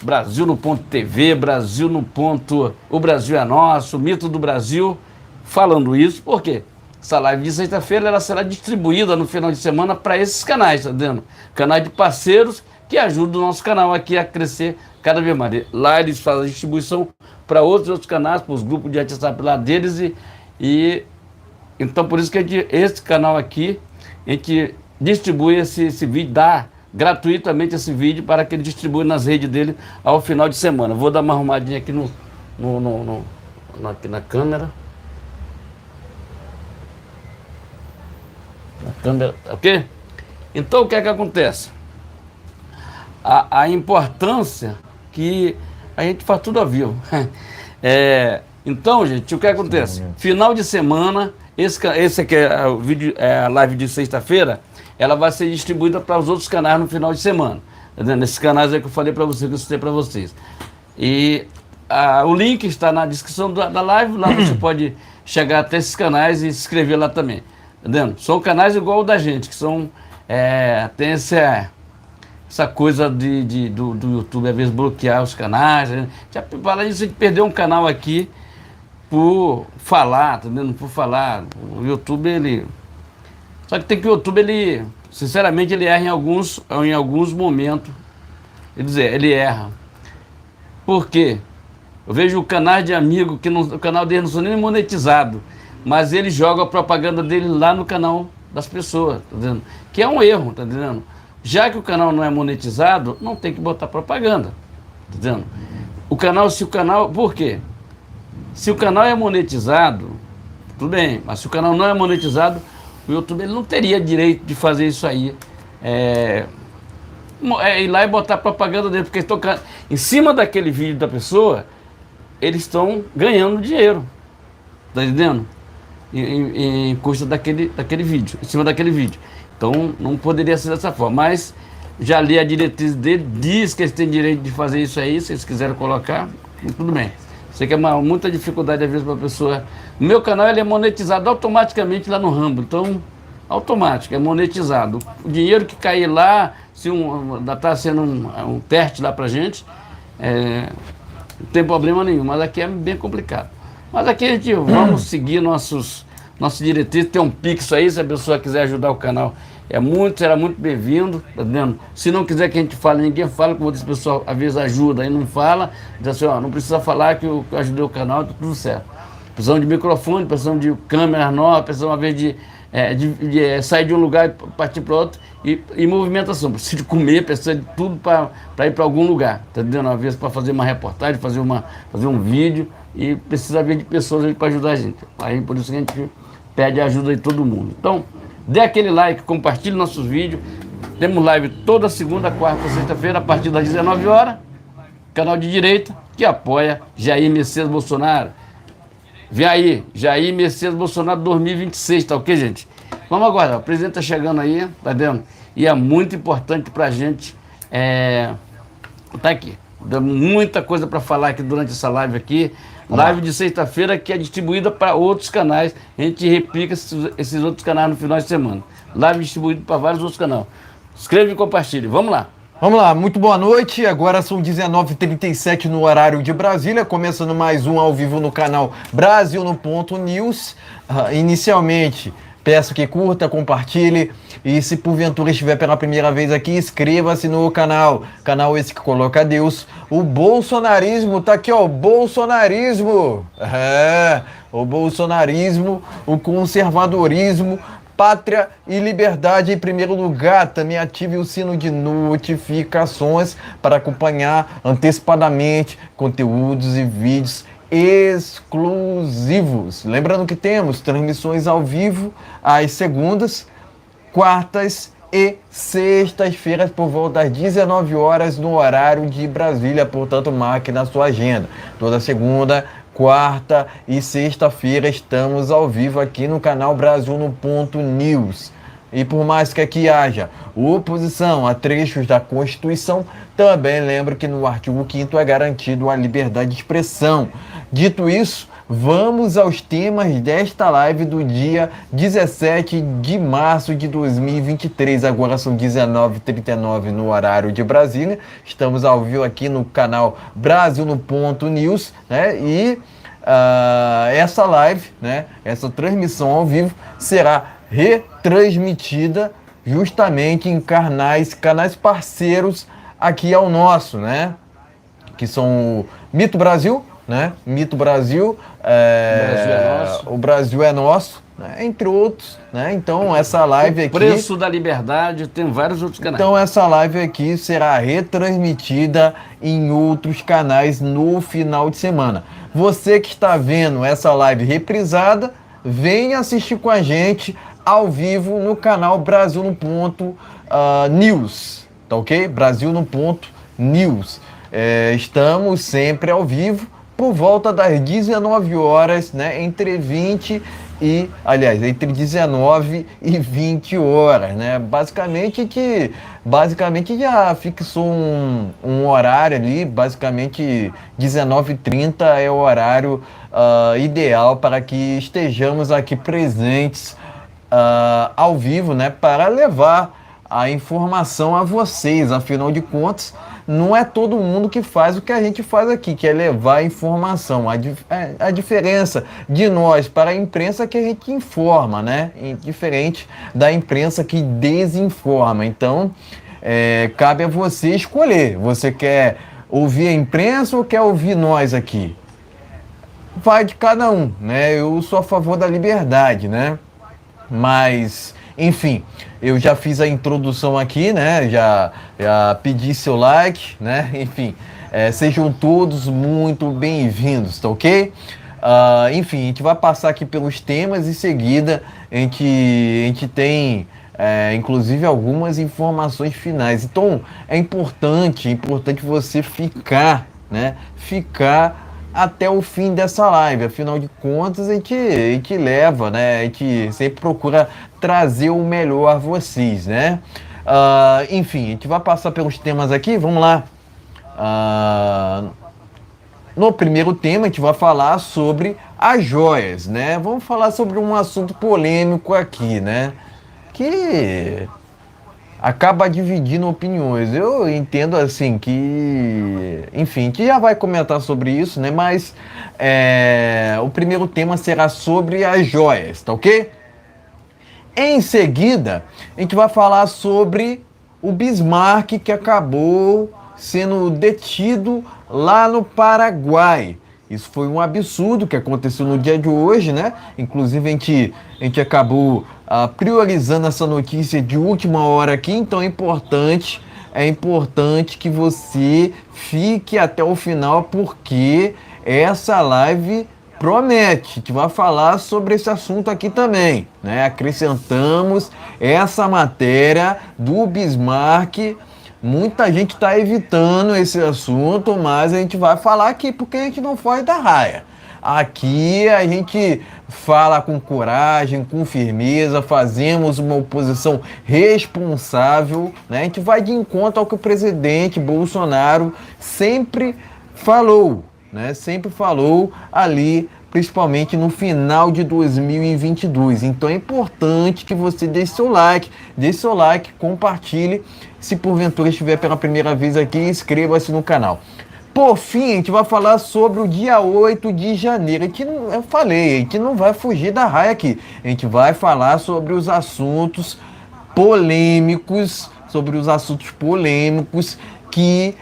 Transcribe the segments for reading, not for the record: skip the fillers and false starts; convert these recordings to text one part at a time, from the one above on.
Brasil no Ponto TV, Brasil no Ponto, O Brasil é Nosso, Mito do Brasil, falando isso, por quê? Essa live de sexta-feira ela será distribuída no final de semana para esses canais, tá vendo? Canais de parceiros que ajudam o nosso canal aqui a crescer cada vez mais. Lá eles fazem a distribuição para outros canais, para os grupos de WhatsApp lá deles e então por isso que esse canal aqui, a gente distribui esse vídeo, dá gratuitamente esse vídeo para que ele distribua nas redes dele ao final de semana. Vou dar uma arrumadinha aqui aqui na câmera. Na câmera, ok? Então o que é que acontece? A importância que a gente faz tudo ao vivo. Então, gente, o que acontece? Final de semana, esse aqui é o vídeo, a live de sexta-feira, ela vai ser distribuída para os outros canais no final de semana. Nesses canais aí que eu falei para vocês, que eu citei para vocês. E o link está na descrição da live, lá você pode chegar até esses canais e se inscrever lá também. Entendendo? São canais igual o da gente, que são, tem essa coisa do YouTube, às vezes, bloquear os canais. Já fala isso, a gente perdeu um canal aqui por falar, tá entendendo? Por falar. O YouTube, ele... Só que tem que o YouTube, ele, sinceramente, ele erra em alguns momentos. Quer dizer, ele erra. Por quê? Eu vejo canais de amigo, que o canal dele não são nem monetizado, mas ele joga a propaganda dele lá no canal das pessoas, tá entendendo? Que é um erro, tá entendendo? Já que o canal não é monetizado, não tem que botar propaganda, tá entendendo? Por quê? Se o canal é monetizado, tudo bem, mas se o canal não é monetizado, o YouTube ele não teria direito de fazer isso aí. Ir lá e botar propaganda dele, porque estão em cima daquele vídeo da pessoa, eles estão ganhando dinheiro, tá entendendo? Em custa daquele vídeo, em cima daquele vídeo. Então não poderia ser dessa forma, mas já li a diretriz dele, diz que eles têm direito de fazer isso aí, se eles quiserem colocar, tudo bem. Sei que é muita dificuldade às vezes para a pessoa. O meu canal ele é monetizado automaticamente lá no Rumble, então automático, é monetizado. O dinheiro que cair lá, se está sendo um teste lá para gente, não tem problema nenhum, mas aqui é bem complicado. Mas aqui a gente vamos seguir nossos diretrizes, tem um Pix aí, se a pessoa quiser ajudar o canal, será muito bem-vindo, tá vendo? Se não quiser que a gente fale, ninguém fala, como outras pessoas às vezes ajuda, aí não fala, diz assim, ó, não precisa falar que eu ajudei o canal, tá tudo certo. Precisamos de microfone, precisamos de câmera nova, precisamos às vezes de sair de um lugar e partir para outro, e movimentação, precisa de comer, precisa de tudo para ir para algum lugar, tá entendendo? Às vezes para fazer uma reportagem, fazer um vídeo, e precisa ver de pessoas para ajudar a gente. Aí por isso que a gente pede ajuda de todo mundo. Então, dê aquele like, compartilhe nossos vídeos. Temos live toda segunda, quarta, sexta-feira, a partir das 19 horas. Canal de direita que apoia Jair Messias Bolsonaro. Vem aí, Jair Messias Bolsonaro 2026, tá ok, gente? Vamos aguardar, o presidente tá chegando aí, tá vendo? E é muito importante pra gente, tá aqui. Dá muita coisa para falar aqui durante essa live aqui. Live de sexta-feira que é distribuída para outros canais. A gente replica esses outros canais no final de semana. Live distribuída para vários outros canais. Inscreva e compartilhe. Vamos lá. Vamos lá, muito boa noite. Agora são 19h37 no horário de Brasília. Começando mais um ao vivo no canal Brasil no Ponto News. Inicialmente, peço que curta, compartilhe e se porventura estiver pela primeira vez aqui, inscreva-se no canal. Canal esse que coloca Deus. O bolsonarismo, tá aqui ó, o bolsonarismo. O bolsonarismo, o conservadorismo, pátria e liberdade em primeiro lugar. Também ative o sino de notificações para acompanhar antecipadamente conteúdos e vídeos exclusivos. Lembrando que temos transmissões ao vivo às segundas, quartas e sextas-feiras por volta das 19 horas no horário de Brasília, portanto marque na sua agenda. Toda segunda, quarta e sexta-feira estamos ao vivo aqui no canal Brasil no Ponto News. E por mais que aqui haja oposição a trechos da Constituição, também lembro que no artigo 5º é garantido a liberdade de expressão. Dito isso, vamos aos temas desta live do dia 17 de março de 2023. Agora são 19h39 no horário de Brasília. Estamos ao vivo aqui no canal Brasil no Ponto News, né? E essa live, né? Essa transmissão ao vivo será retransmitida justamente em canais parceiros aqui ao nosso, né? Que são o Mito Brasil, né? Mito Brasil, o Brasil é Nosso, né? Entre outros, né? Então essa live aqui... Preço da Liberdade, tem vários outros canais. Então essa live aqui será retransmitida em outros canais no final de semana. Você que está vendo essa live reprisada, venha assistir com a gente ao vivo no canal Brasil no Ponto News, tá ok? Brasil no Ponto News. Estamos sempre ao vivo por volta das 19 horas, né? Entre 19 e 20 horas, né? Basicamente já fixou um horário ali, basicamente 19h30 é o horário ideal para que estejamos aqui presentes ao vivo, né, para levar a informação a vocês. Afinal de contas, não é todo mundo que faz o que a gente faz aqui, que é levar a informação. A diferença de nós para a imprensa é que a gente informa, né, diferente da imprensa que desinforma. Então, cabe a você escolher. Você quer ouvir a imprensa ou quer ouvir nós aqui? Vai de cada um, né? Eu sou a favor da liberdade, né? Mas, enfim, eu já fiz a introdução aqui, né? Já pedi seu like, né? Enfim, sejam todos muito bem-vindos, tá ok? Enfim, a gente vai passar aqui pelos temas. Em seguida a gente tem inclusive algumas informações finais. Então é importante você ficar, né? Ficar até o fim dessa live. Afinal de contas, a gente leva, né? A gente sempre procura trazer o melhor a vocês, né? Enfim, a gente vai passar pelos temas aqui, vamos lá. No primeiro tema, a gente vai falar sobre as joias, né? Vamos falar sobre um assunto polêmico aqui, né? Que acaba dividindo opiniões. Eu entendo assim que, enfim, a gente já vai comentar sobre isso, né? Mas o primeiro tema será sobre as joias, tá ok? Em seguida, a gente vai falar sobre o Bismarck, que acabou sendo detido lá no Paraguai. Isso foi um absurdo que aconteceu no dia de hoje, né? Inclusive a gente acabou priorizando essa notícia de última hora aqui, então é importante que você fique até o final, porque essa live promete. A gente vai falar sobre esse assunto aqui também, né? Acrescentamos essa matéria do Bismarck. Muita gente está evitando esse assunto, mas a gente vai falar aqui porque a gente não foge da raia. Aqui a gente fala com coragem, com firmeza, fazemos uma oposição responsável, né? A gente vai de encontro ao que o presidente Bolsonaro sempre falou, né? Sempre falou ali, principalmente no final de 2022. Então é importante que você deixe seu like, compartilhe. Se porventura estiver pela primeira vez aqui, inscreva-se no canal. Por fim, a gente vai falar sobre o dia 8 de janeiro. Eu falei, a gente não vai fugir da raia aqui. A gente vai falar sobre os assuntos polêmicos, que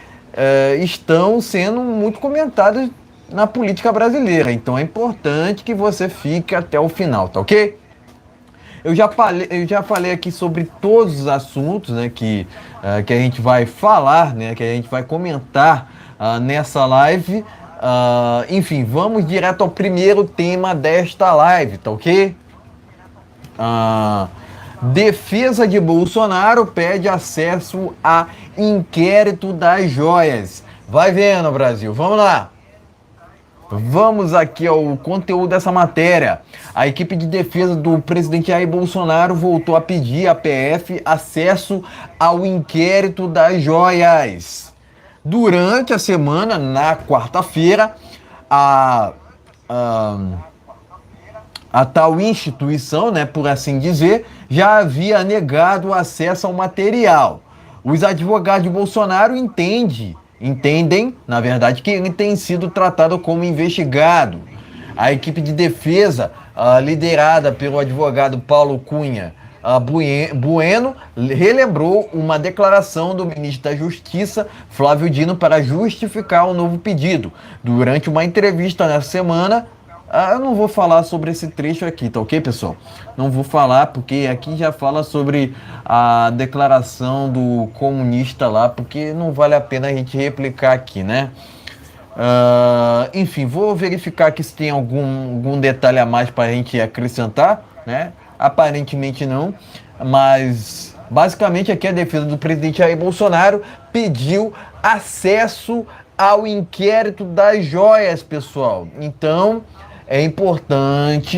estão sendo muito comentados na política brasileira. Então é importante que você fique até o final, tá ok? Eu já falei aqui sobre todos os assuntos, né, que a gente vai falar, né, que a gente vai comentar nessa live. Enfim, vamos direto ao primeiro tema desta live, tá ok? Defesa de Bolsonaro pede acesso a inquérito das joias. Vai vendo, Brasil, vamos lá. Vamos aqui ao conteúdo dessa matéria. A equipe de defesa do presidente Jair Bolsonaro voltou a pedir à PF acesso ao inquérito das joias. Durante a semana, na quarta-feira, a tal instituição, né, por assim dizer, já havia negado o acesso ao material. Os advogados de Bolsonaro entendem, na verdade, que ele tem sido tratado como investigado. A equipe de defesa, liderada pelo advogado Paulo Cunha Bueno, relembrou uma declaração do ministro da Justiça, Flávio Dino, para justificar o novo pedido. Durante uma entrevista nessa semana, eu não vou falar sobre esse trecho aqui, tá ok, pessoal? Não vou falar, porque aqui já fala sobre a declaração do comunista lá, porque não vale a pena a gente replicar aqui, né? Enfim, vou verificar aqui se tem algum detalhe a mais para a gente acrescentar, né? Aparentemente não, mas basicamente aqui a defesa do presidente Jair Bolsonaro pediu acesso ao inquérito das joias, pessoal. Então, é importante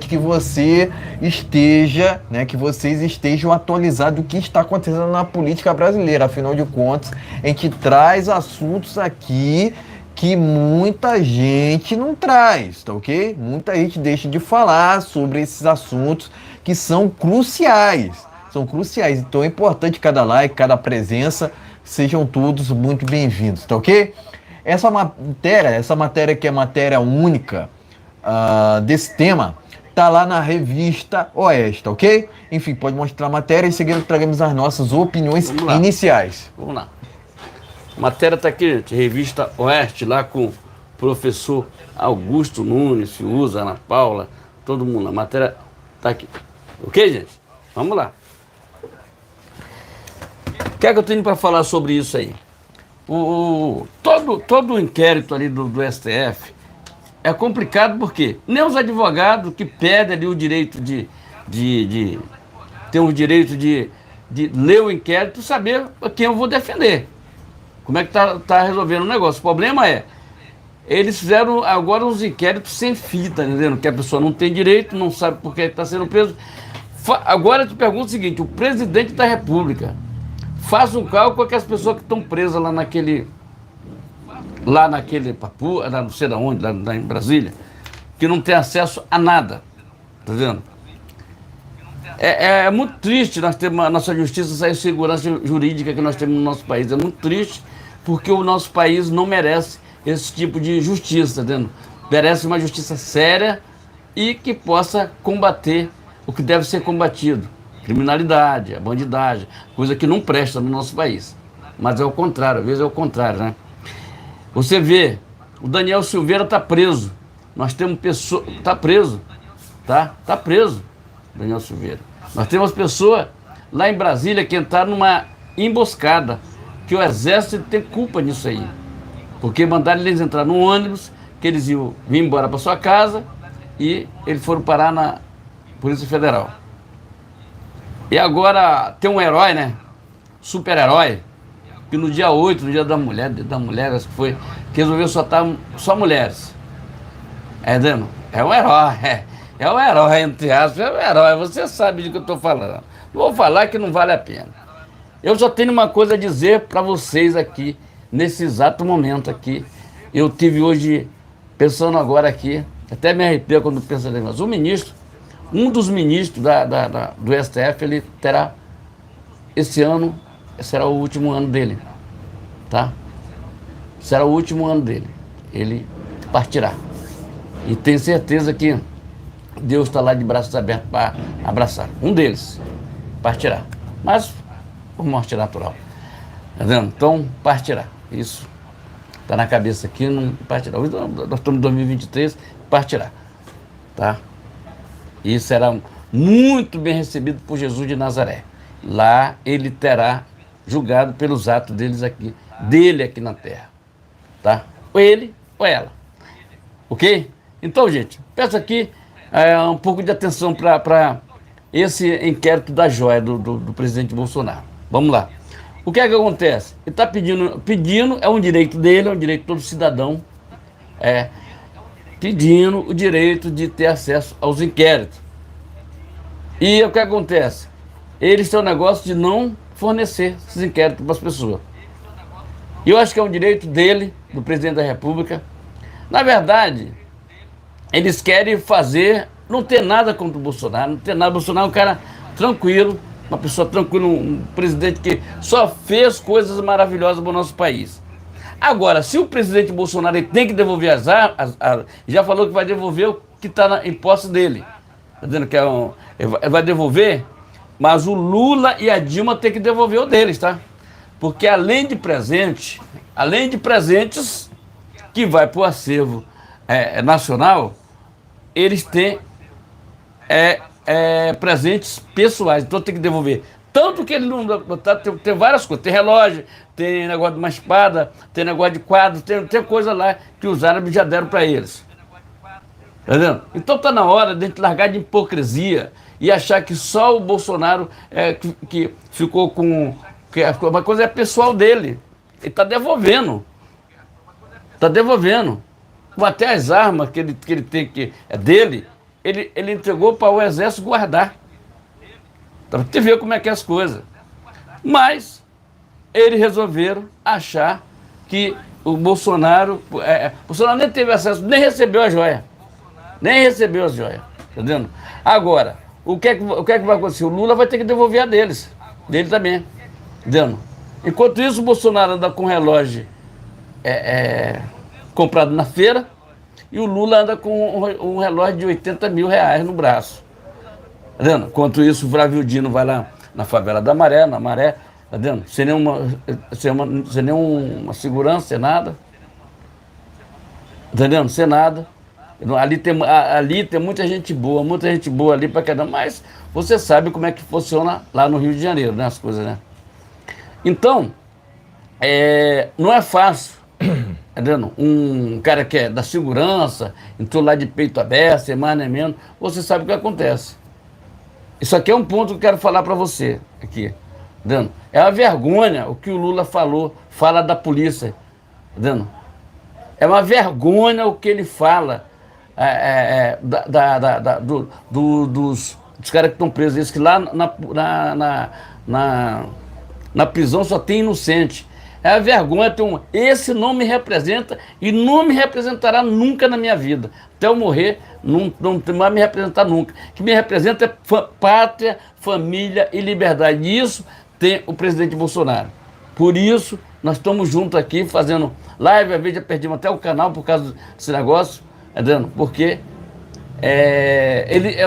que você esteja, né, que vocês estejam atualizados do que está acontecendo na política brasileira. Afinal de contas, a gente traz assuntos aqui que muita gente não traz, tá ok? Muita gente deixa de falar sobre esses assuntos que são cruciais. São cruciais. Então é importante cada like, cada presença. Sejam todos muito bem-vindos, tá ok? Essa matéria que é matéria única desse tema, tá lá na revista Oeste, tá ok? Enfim, pode mostrar a matéria e em seguida traremos as nossas opiniões iniciais. Vamos lá. A matéria está aqui, gente, revista Oeste, lá com o professor Augusto Nunes, Fiuza, Ana Paula, todo mundo. A matéria está aqui. Ok, gente? Vamos lá. O que é que eu tenho para falar sobre isso aí? Todo o inquérito ali do STF é complicado porque nem os advogados que pedem ali o direito ter o direito de ler o inquérito, saber quem eu vou defender. Como é que tá resolvendo o negócio? O problema é, eles fizeram agora uns inquéritos sem fita, entendendo? Que a pessoa não tem direito, não sabe por que está sendo preso. Agora eu te pergunto o seguinte, o presidente da República, faça um cálculo com as pessoas que estão presas lá naquele papu, lá não sei de onde, lá em Brasília, que não tem acesso a nada, tá vendo? É muito triste nós termos a nossa justiça, essa insegurança jurídica que nós temos no nosso país. É muito triste porque o nosso país não merece esse tipo de justiça, tá vendo? Merece uma justiça séria e que possa combater o que deve ser combatido. Criminalidade, a bandidagem, coisa que não presta no nosso país. Mas é o contrário, às vezes é o contrário, né? Você vê, o Daniel Silveira está preso. Nós temos pessoas... Está preso, tá? Está preso, Daniel Silveira. Nós temos pessoas lá em Brasília que entraram numa emboscada, que o Exército tem culpa nisso aí. Porque mandaram eles entrar num ônibus, que eles iam vir embora para sua casa, e eles foram parar na Polícia Federal. E agora tem um herói, né? Super-herói, que no dia 8, no dia da mulher, acho que foi, que resolveu soltar só mulheres. Dano? É um herói, é um herói, entre aspas, é um herói, você sabe de que eu estou falando. Não vou falar que não vale a pena. Eu só tenho uma coisa a dizer para vocês aqui, nesse exato momento aqui. Eu tive hoje, pensando agora aqui, até me arrepio quando penso nisso, mas o ministro, um dos ministros do STF, ele terá, esse ano, será o último ano dele, tá? Será o último ano dele, ele partirá. E tenho certeza que Deus está lá de braços abertos para abraçar. Um deles partirá, mas por morte natural. Tá vendo? Então, partirá. Isso está na cabeça aqui, não partirá. Nós estamos em 2023, partirá. Tá? E será muito bem recebido por Jesus de Nazaré. Lá ele terá julgado pelos atos dele aqui na terra. Tá? Ou ele ou ela. Ok? Então, gente, peço aqui um pouco de atenção para esse inquérito da joia do presidente Bolsonaro. Vamos lá. O que é que acontece? Ele está pedindo, é um direito dele, é um direito de todo cidadão, pedindo o direito de ter acesso aos inquéritos. E o que acontece? Eles têm o negócio de não fornecer esses inquéritos para as pessoas. E eu acho que é um direito dele, do presidente da República. Na verdade, eles querem fazer, não ter nada contra o Bolsonaro, não ter nada. O Bolsonaro é um cara tranquilo, uma pessoa tranquila, um presidente que só fez coisas maravilhosas para o nosso país. Agora, se o presidente Bolsonaro ele tem que devolver já falou que vai devolver o que está em posse dele. Está dizendo que ele vai devolver, mas o Lula e a Dilma têm que devolver o deles, tá? Porque além de presentes que vai para o acervo nacional, eles têm presentes pessoais, então tem que devolver. Tanto que ele não tem várias coisas, tem relógio, tem negócio de uma espada, tem negócio de quadro, tem coisa lá que os árabes já deram para eles. Entendeu? Então tá na hora de a gente largar de hipocrisia e achar que só o Bolsonaro que ficou com... uma coisa é pessoal dele. Ele está devolvendo. Está devolvendo. Até as armas que ele tem, que é dele, ele entregou para o exército guardar. Para você ver como é que é as coisas. Mas eles resolveram achar que o Bolsonaro... Bolsonaro nem teve acesso, nem recebeu a joia. Nem recebeu as joias. Entendendo? Agora, o que é que vai acontecer? O Lula vai ter que devolver a deles. Dele também. Entendendo? Enquanto isso, o Bolsonaro anda com relógio comprado na feira e o Lula anda com um relógio de 80 mil reais no braço. Tá vendo? Enquanto isso, o Flávio vai lá na favela da Maré, na Maré, tá vendo? Sem nenhuma segurança, sem nada. Entendendo? Sem nada. Ali tem muita gente boa ali pra caramba, mas você sabe como é que funciona lá no Rio de Janeiro, né? As coisas, né? Então, não é fácil, entendendo? Um cara que é da segurança, entrou lá de peito aberto, sem mais nem menos, você sabe o que acontece. Isso aqui é um ponto que eu quero falar para você aqui, entendendo? É uma vergonha o que o Lula fala da polícia, entendendo? É uma vergonha o que ele fala dos caras que estão presos, eles que lá na prisão só tem inocente. É a vergonha ter esse não me representa e não me representará nunca na minha vida. Até eu morrer, não vai me representar nunca. O que me representa é pátria, família e liberdade. E isso tem o presidente Bolsonaro. Por isso, nós estamos juntos aqui fazendo live. Às vezes já perdemos até o canal por causa desse negócio. Entendeu? Porque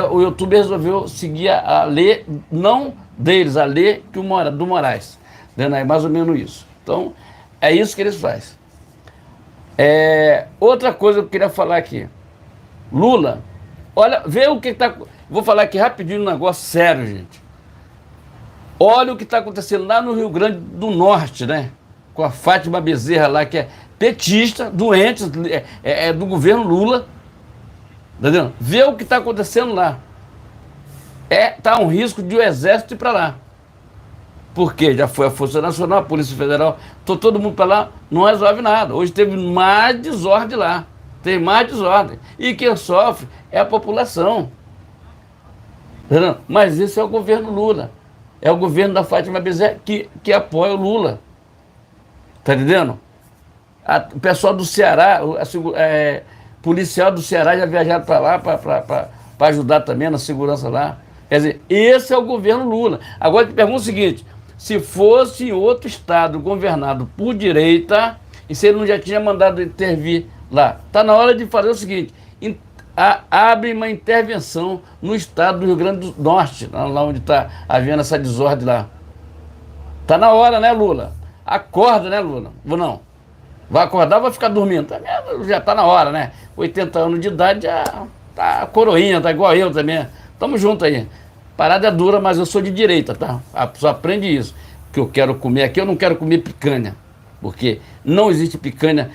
o YouTube resolveu seguir a lei, não deles, a lei do Moraes. Entendeu? É mais ou menos isso. Então, é isso que eles fazem. Outra coisa que eu queria falar aqui. Lula, olha, vê o que está... Vou falar aqui rapidinho um negócio sério, gente. Olha o que está acontecendo lá no Rio Grande do Norte, né? Com a Fátima Bezerra lá, que é petista, doente, do governo Lula. Entendeu? Vê o que está acontecendo lá. Tá um risco de o exército ir para lá. Porque já foi a Força Nacional, a Polícia Federal, todo mundo para lá, não resolve nada. Hoje teve mais desordem lá. Tem mais desordem. E quem sofre é a população. Entendeu? Mas esse é o governo Lula. É o governo da Fátima Bezerra que apoia o Lula. Tá entendendo? O pessoal do Ceará, policial do Ceará já viajaram para lá para ajudar também na segurança lá. Quer dizer, esse é o governo Lula. Agora eu te pergunto o seguinte: se fosse outro estado governado por direita, e se ele não já tinha mandado intervir lá, está na hora de fazer o seguinte: abre uma intervenção no estado do Rio Grande do Norte, lá onde está havendo essa desordem lá. Está na hora, né, Lula? Acorda, né, Lula? Ou não? Vai acordar ou vai ficar dormindo? Já está na hora, né? 80 anos de idade, já tá coroinha, tá igual eu também. Tamo junto aí. Parada é dura, mas eu sou de direita, tá? A pessoa aprende isso. O que eu quero comer aqui, eu não quero comer picanha. Porque não existe picanha.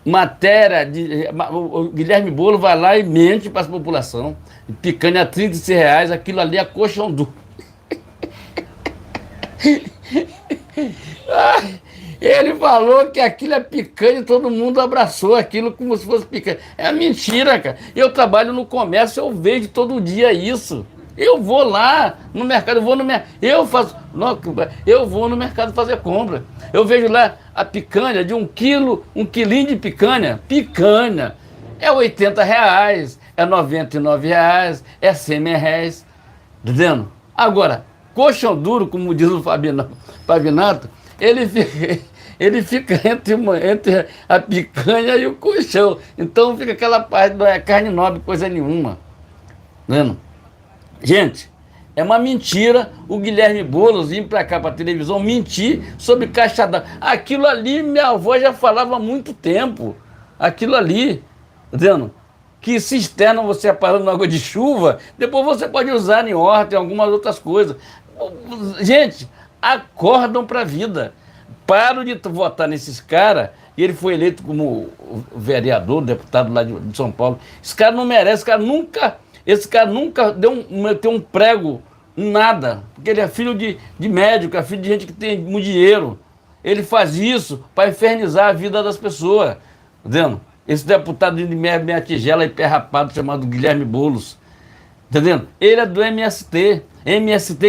O Guilherme Boulos vai lá e mente para a população. Picanha a R$36, aquilo ali é colchão duro. Ele falou que aquilo é picanha e todo mundo abraçou aquilo como se fosse picanha. É mentira, cara. Eu trabalho no comércio, eu vejo todo dia isso. Eu vou lá no mercado, eu vou no mercado, eu vou no mercado fazer compra. Eu vejo lá a picanha de 1 quilo, 1 quilinho de picanha. Picanha é R$ 80, é R$ 99, é R$ 100. Entendendo? Agora, coxão duro, como diz o Fabinato, ele fica entre a picanha e o colchão. Então fica aquela parte, não é carne nobre, coisa nenhuma. Vendo? Gente, é uma mentira o Guilherme Boulos vir pra cá, pra televisão, mentir sobre caixa d'água. Aquilo ali, minha avó já falava há muito tempo. Aquilo ali, entendendo? Que cisterna você aparando na água de chuva, depois você pode usar em horta, em algumas outras coisas. Gente, acordam pra vida. Param de votar nesses caras, e ele foi eleito como vereador, deputado lá de São Paulo. Esse cara não merece, esse cara nunca meteu um prego em nada, porque ele é filho de médico, é filho de gente que tem muito dinheiro. Ele faz isso para infernizar a vida das pessoas, entendendo? Esse deputado de meia tigela e pé rapado chamado Guilherme Boulos, entendendo? Ele é do MST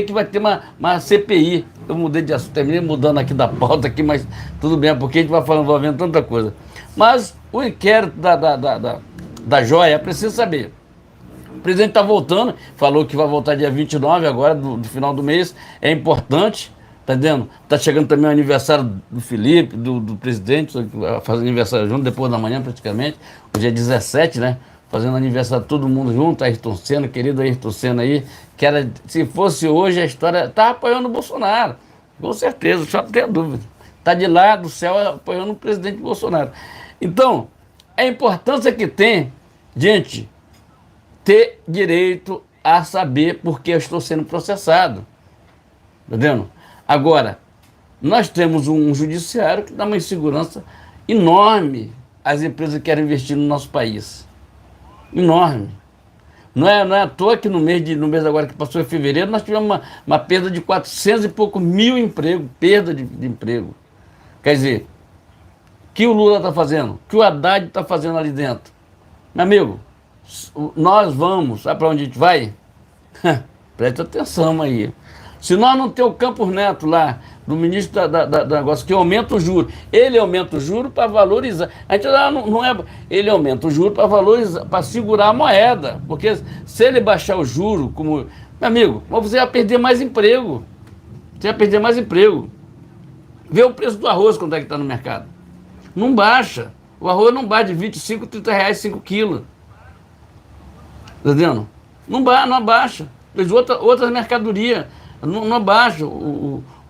que vai ter uma CPI. Eu mudei de assunto, terminei mudando aqui da pauta aqui, mas tudo bem, porque a gente vai falando, envolvendo tanta coisa. Mas o inquérito da joia, precisa saber. O presidente está voltando, falou que vai voltar dia 29 agora, do final do mês, é importante, tá entendendo? Tá chegando também o aniversário do Felipe, do presidente, fazendo aniversário junto, depois da manhã praticamente, hoje é 17, né? Fazendo aniversário todo mundo junto, Ayrton Senna, querido Ayrton Senna aí, que era, se fosse hoje a história, tá apoiando o Bolsonaro, com certeza, só não tenho dúvida. Tá de lá do céu apoiando o presidente Bolsonaro. Então, a importância que tem, gente, ter direito a saber por que eu estou sendo processado. Entendendo? Agora, nós temos um judiciário que dá uma insegurança enorme às empresas que querem investir no nosso país. Enorme. Não é à toa que no mês agora que passou, em fevereiro, nós tivemos uma perda de 400 e poucos mil empregos, perda de emprego. Quer dizer, o que o Lula está fazendo? O que o Haddad está fazendo ali dentro? Meu amigo, nós vamos, sabe para onde a gente vai? Preste atenção aí. Se nós não temos o Campos Neto lá, do ministro do negócio, que aumenta o juro, ele aumenta o juro para valorizar. A gente não é. Ele aumenta o juro para valorizar, para segurar a moeda. Porque se ele baixar o juro, como. Meu amigo, você vai perder mais emprego. Você vai perder mais emprego. Vê o preço do arroz, quanto é que está no mercado. Não baixa. O arroz não baixa de 25, 30 reais 5 quilos. Tá entendendo? Não abaixa. Outras mercadorias não abaixa.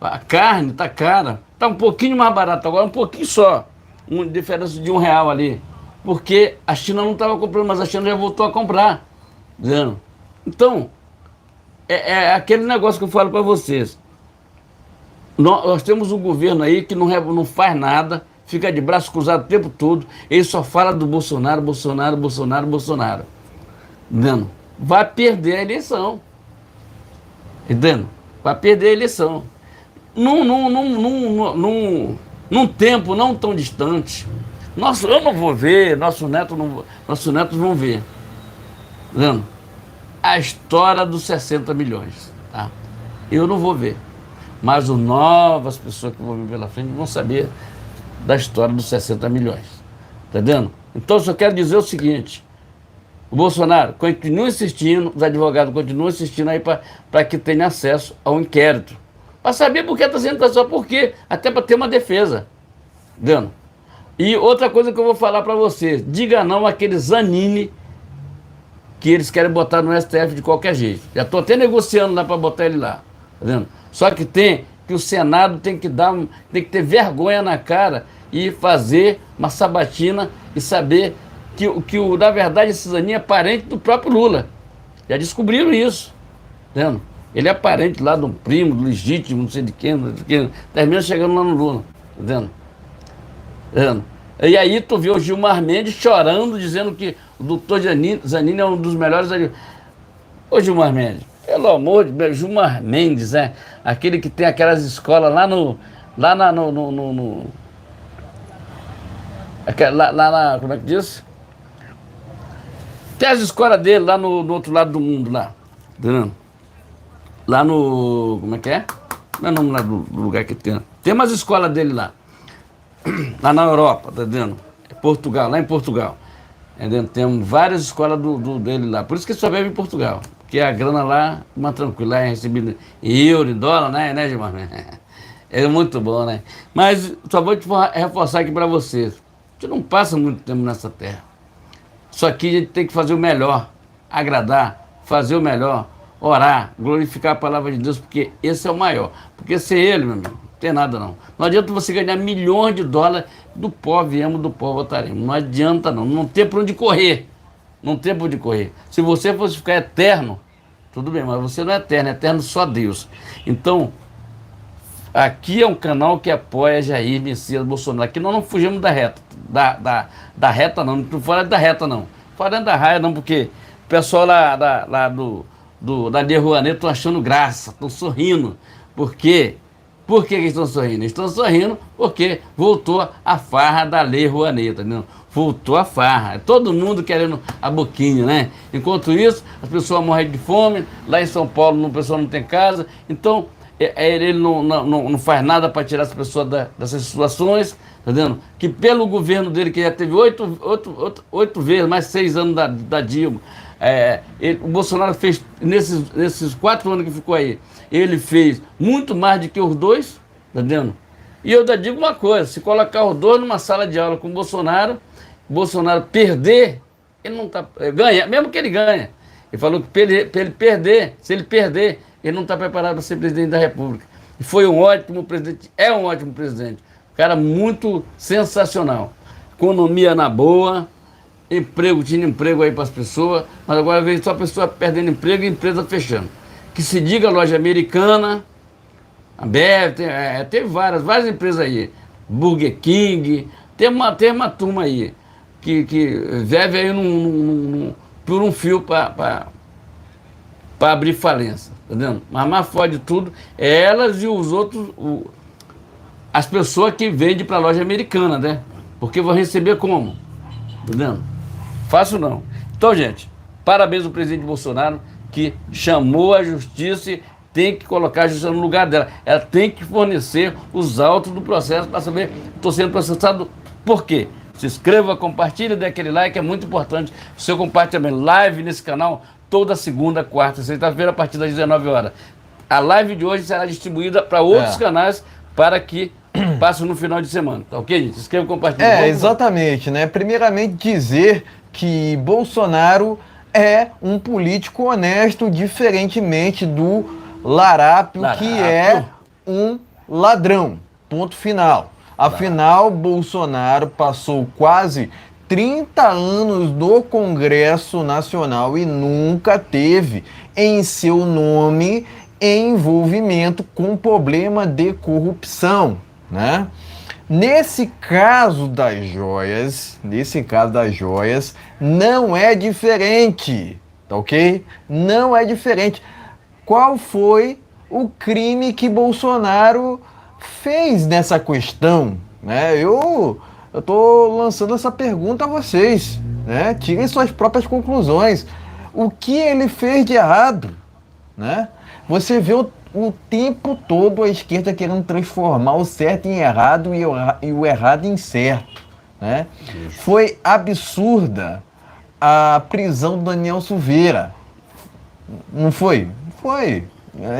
A carne está cara. Está um pouquinho mais barato agora, um pouquinho só. Uma diferença de R$ 1 ali. Porque a China não estava comprando, mas a China já voltou a comprar. Tá entendendo? Então, é aquele negócio que eu falo para vocês. Nós temos um governo aí que não faz nada, fica de braço cruzado o tempo todo. Ele só fala do Bolsonaro, Bolsonaro, Bolsonaro, Bolsonaro. Entendendo? Vai perder a eleição. Entendendo? Vai perder a eleição. Num tempo não tão distante. Eu não vou ver, nossos netos vão ver. Entendendo? A história dos 60 milhões. Tá? Eu não vou ver. Mas as novas pessoas que vão vir pela frente vão saber da história dos 60 milhões. Entendendo? Então, eu só quero dizer o seguinte. O Bolsonaro continua insistindo, os advogados continuam insistindo aí para que tenha acesso ao inquérito. Para saber por que está sendo só por quê, até para ter uma defesa. Entendeu? E outra coisa que eu vou falar para vocês, diga não àquele Zanini que eles querem botar no STF de qualquer jeito. Já estou até negociando lá para botar ele lá. Tá vendo? Só que o Senado tem que ter vergonha na cara e fazer uma sabatina e saber que na verdade, esse Zanin é parente do próprio Lula. Já descobriram isso. Entendeu? Ele é parente lá de um primo, do legítimo, não sei de quem, termina chegando lá no Lula. Entendeu? E aí tu vê o Gilmar Mendes chorando, dizendo que o doutor Zanin é um dos melhores. Ô Gilmar Mendes, pelo amor de Deus, Gilmar Mendes, aquele que tem aquelas escolas lá Lá na, lá, como é que diz? Tem as escolas dele lá no outro lado do mundo, lá. Entendeu? Lá no. Como é que é? Como é o nome lá do lugar que tem? Tem umas escolas dele lá. Lá na Europa, tá entendendo? Portugal, lá em Portugal. Entendeu? Tem várias escolas dele lá. Por isso que ele só vive em Portugal. Porque a grana lá, uma tranquila, é recebida em euro, em dólar, né, Gilmar? É muito bom, né? Mas só vou te reforçar aqui pra vocês. A gente não passa muito tempo nessa terra. Só que a gente tem que fazer o melhor, agradar, fazer o melhor, orar, glorificar a palavra de Deus, porque esse é o maior. Porque sem ele, meu amigo, não tem nada não. Não adianta você ganhar milhões de dólares, do pó viemos, do pó voltaremos. Não adianta não, não tem por onde correr. Não tem por onde correr. Se você fosse ficar eterno, tudo bem, mas você não é eterno só Deus. Então, aqui é um canal que apoia Jair Messias Bolsonaro. Aqui nós não fugimos da reta. Da reta não estou falando da reta não. Falando da raia não, porque o pessoal lá da Lei Rouanet estão achando graça, estão sorrindo. Por quê? Por que eles estão sorrindo? Eles estão sorrindo porque voltou a farra da Lei Rouanet, tá entendendo? Voltou a farra. Todo mundo querendo a boquinha, né? Enquanto isso, as pessoas morrem de fome. Lá em São Paulo, o pessoal não tem casa. Então, ele não faz nada para tirar as pessoas dessas situações, tá entendendo? Que pelo governo dele, que já teve 8 vezes, mais 6 anos da Dilma, o Bolsonaro fez, nesses 4 anos que ficou aí, ele fez muito mais do que os dois, tá entendendo? E eu ainda digo uma coisa, se colocar os dois numa sala de aula com o Bolsonaro perder, ele não tá, ganha, mesmo que ele ganhe. Ele falou que para ele perder, se ele perder, ele não está preparado para ser presidente da República. E foi um ótimo presidente, é um ótimo presidente. Um cara muito sensacional. Economia na boa, tinha emprego aí para as pessoas, mas agora veio só a pessoa perdendo emprego e empresa fechando. Que se diga loja americana, a BF, teve várias empresas aí. Burger King, tem uma turma aí que vive aí por um fio para abrir falência, tá vendo? Mas mais forte de tudo é elas e os outros, as pessoas que vendem para a loja americana, né? Porque vão receber como? Tá vendo? Fácil não. Então, gente, parabéns ao presidente Bolsonaro, que chamou a justiça e tem que colocar a justiça no lugar dela. Ela tem que fornecer os autos do processo para saber que estou sendo processado por quê. Se inscreva, compartilhe, dê aquele like, é muito importante. O seu compartilhamento, live nesse canal, toda segunda, quarta e sexta-feira, a partir das 19 horas. A live de hoje será distribuída para outros canais para que passe no final de semana. Tá ok, gente? Se inscreva, compartilhe. Exatamente, né? Primeiramente dizer que Bolsonaro é um político honesto, diferentemente do Larápio, que é um ladrão. Ponto final. Afinal, Bolsonaro passou quase 30 anos no Congresso Nacional e nunca teve em seu nome envolvimento com problema de corrupção, né? Nesse caso das joias, não é diferente, tá ok? Não é diferente. Qual foi o crime que Bolsonaro fez nessa questão, né? Eu tô lançando essa pergunta a vocês, né? Tirem suas próprias conclusões. O que ele fez de errado, né? Você vê o tempo todo a esquerda querendo transformar o certo em errado e o errado em certo, né? Foi absurda a prisão do Daniel Silveira. Não foi? Foi.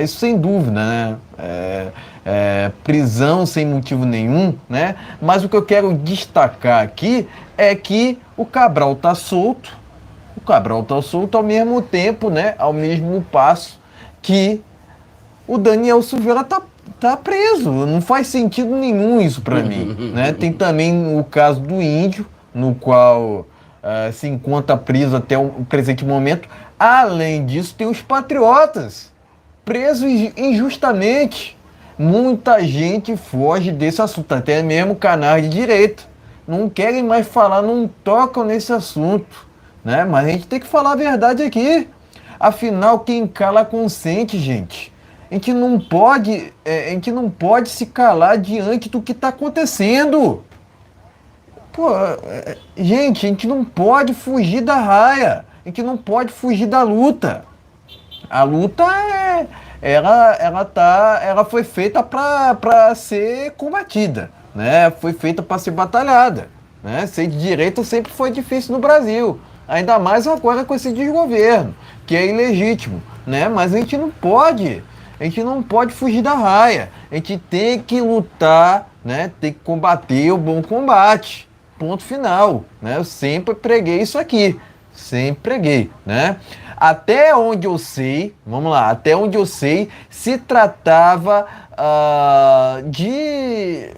Isso sem dúvida, né? Prisão sem motivo nenhum, né? Mas o que eu quero destacar aqui é que o Cabral tá solto. O Cabral tá solto ao mesmo tempo, né? Ao mesmo passo que o Daniel Silveira tá preso. Não faz sentido nenhum isso para mim, né? Tem também o caso do Índio, no qual se encontra preso até o presente momento. Além disso, tem os patriotas presos injustamente. Muita gente foge desse assunto, até mesmo canais de direita. Não querem mais falar, não tocam nesse assunto, né? Mas a gente tem que falar a verdade aqui. Afinal, quem cala consente, gente. A gente não pode, a gente não pode se calar diante do que está acontecendo. Pô, gente, a gente não pode fugir da raia. A gente não pode fugir da luta. A luta ela foi feita para ser combatida, né? Foi feita para ser batalhada, né? Ser de direita sempre foi difícil no Brasil, ainda mais agora com esse desgoverno, que é ilegítimo, né? Mas a gente não pode fugir da raia. A gente tem que lutar, né? Tem que combater o bom combate. Ponto final, né? Eu sempre preguei isso aqui, sempre preguei, né? Até onde eu sei, vamos lá, até onde eu sei, se tratava de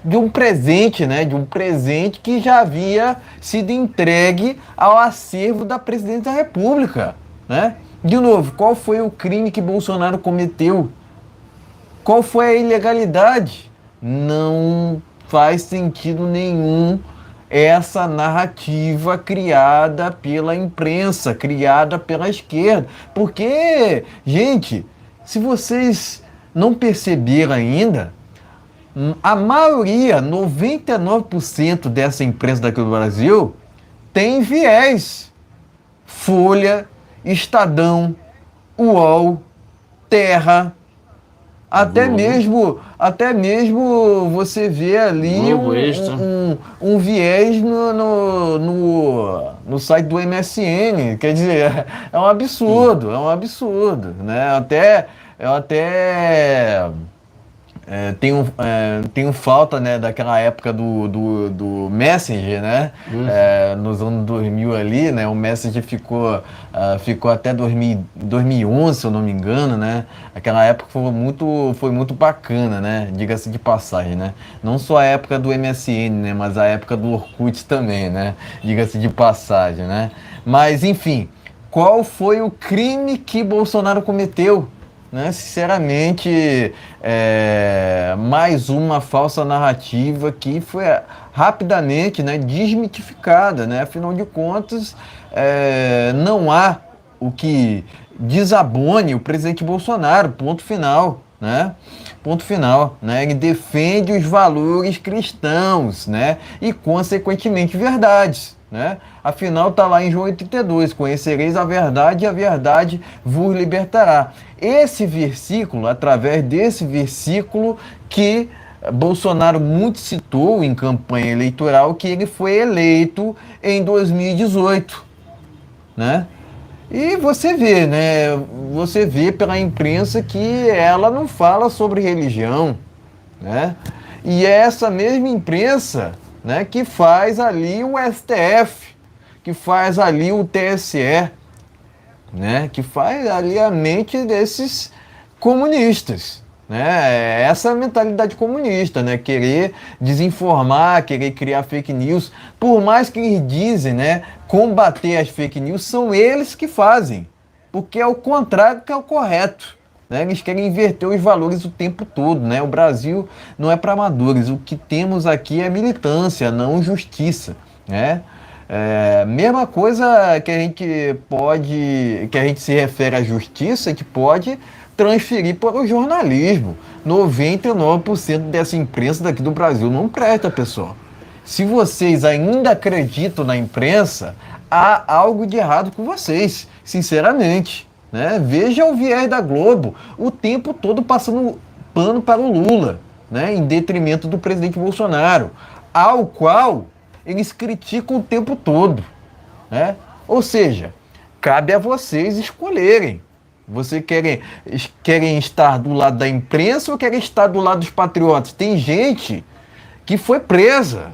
um presente, né? De um presente que já havia sido entregue ao acervo da Presidência da República, né? De novo, qual foi o crime que Bolsonaro cometeu? Qual foi a ilegalidade? Não faz sentido nenhum essa narrativa criada pela imprensa, criada pela esquerda. Porque, gente, se vocês não perceberam ainda, a maioria, 99% dessa imprensa daqui do Brasil tem viés. Folha, Estadão, UOL, Terra, até mesmo você vê ali um viés no site do MSN. Quer dizer, é um absurdo, né? Eu até tenho falta, né, daquela época do Messenger, né? Nos anos 2000 ali, né? O Messenger ficou até 2011, se eu não me engano, né? Aquela época foi muito bacana, né? Diga-se de passagem, né? Não só a época do MSN, né? Mas a época do Orkut também, né? Diga-se de passagem, né? Mas, enfim, qual foi o crime que Bolsonaro cometeu? Né? Sinceramente, mais uma falsa narrativa que foi rapidamente, né, desmitificada, né? Afinal de contas, não há o que desabone o presidente Bolsonaro, ponto final, né? Ponto final, né? Ele defende os valores cristãos, né? E, consequentemente, verdades, né? Afinal, está lá em João 32, conhecereis a verdade e a verdade vos libertará. Esse versículo, através desse versículo que Bolsonaro muito citou em campanha eleitoral, que ele foi eleito em 2018, né? E você vê, né? Você vê pela imprensa que ela não fala sobre religião, né? E é essa mesma imprensa, né, que faz ali o STF, que faz ali o TSE, né, que faz ali a mente desses comunistas, né? Essa mentalidade comunista, né? Querer desinformar, querer criar fake news. Por mais que eles dizem, né, combater as fake news, são eles que fazem, porque é o contrário que é o correto, né? Eles querem inverter os valores o tempo todo, né? O Brasil não é para amadores. O que temos aqui é militância, não justiça, né? Mesma coisa que a gente se refere à justiça, que pode transferir para o jornalismo. 99% dessa imprensa daqui do Brasil não presta, pessoal. Se vocês ainda acreditam na imprensa, há algo de errado com vocês, sinceramente, né? Veja o viés da Globo, o tempo todo passando pano para o Lula, né? Em detrimento do presidente Bolsonaro, ao qual eles criticam o tempo todo, né? Ou seja, cabe a vocês escolherem. Vocês querem estar do lado da imprensa ou querem estar do lado dos patriotas? Tem gente que foi presa,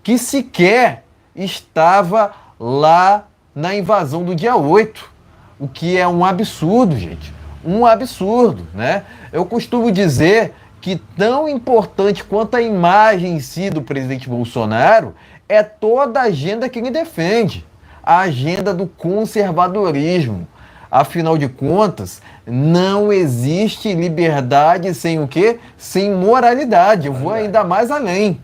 que sequer estava lá na invasão do dia 8, o que é um absurdo, gente. Um absurdo, né? Eu costumo dizer que tão importante quanto a imagem em si do presidente Bolsonaro é toda a agenda que ele defende, a agenda do conservadorismo. Afinal de contas, não existe liberdade sem o quê? Sem moralidade. Eu vou ainda mais além.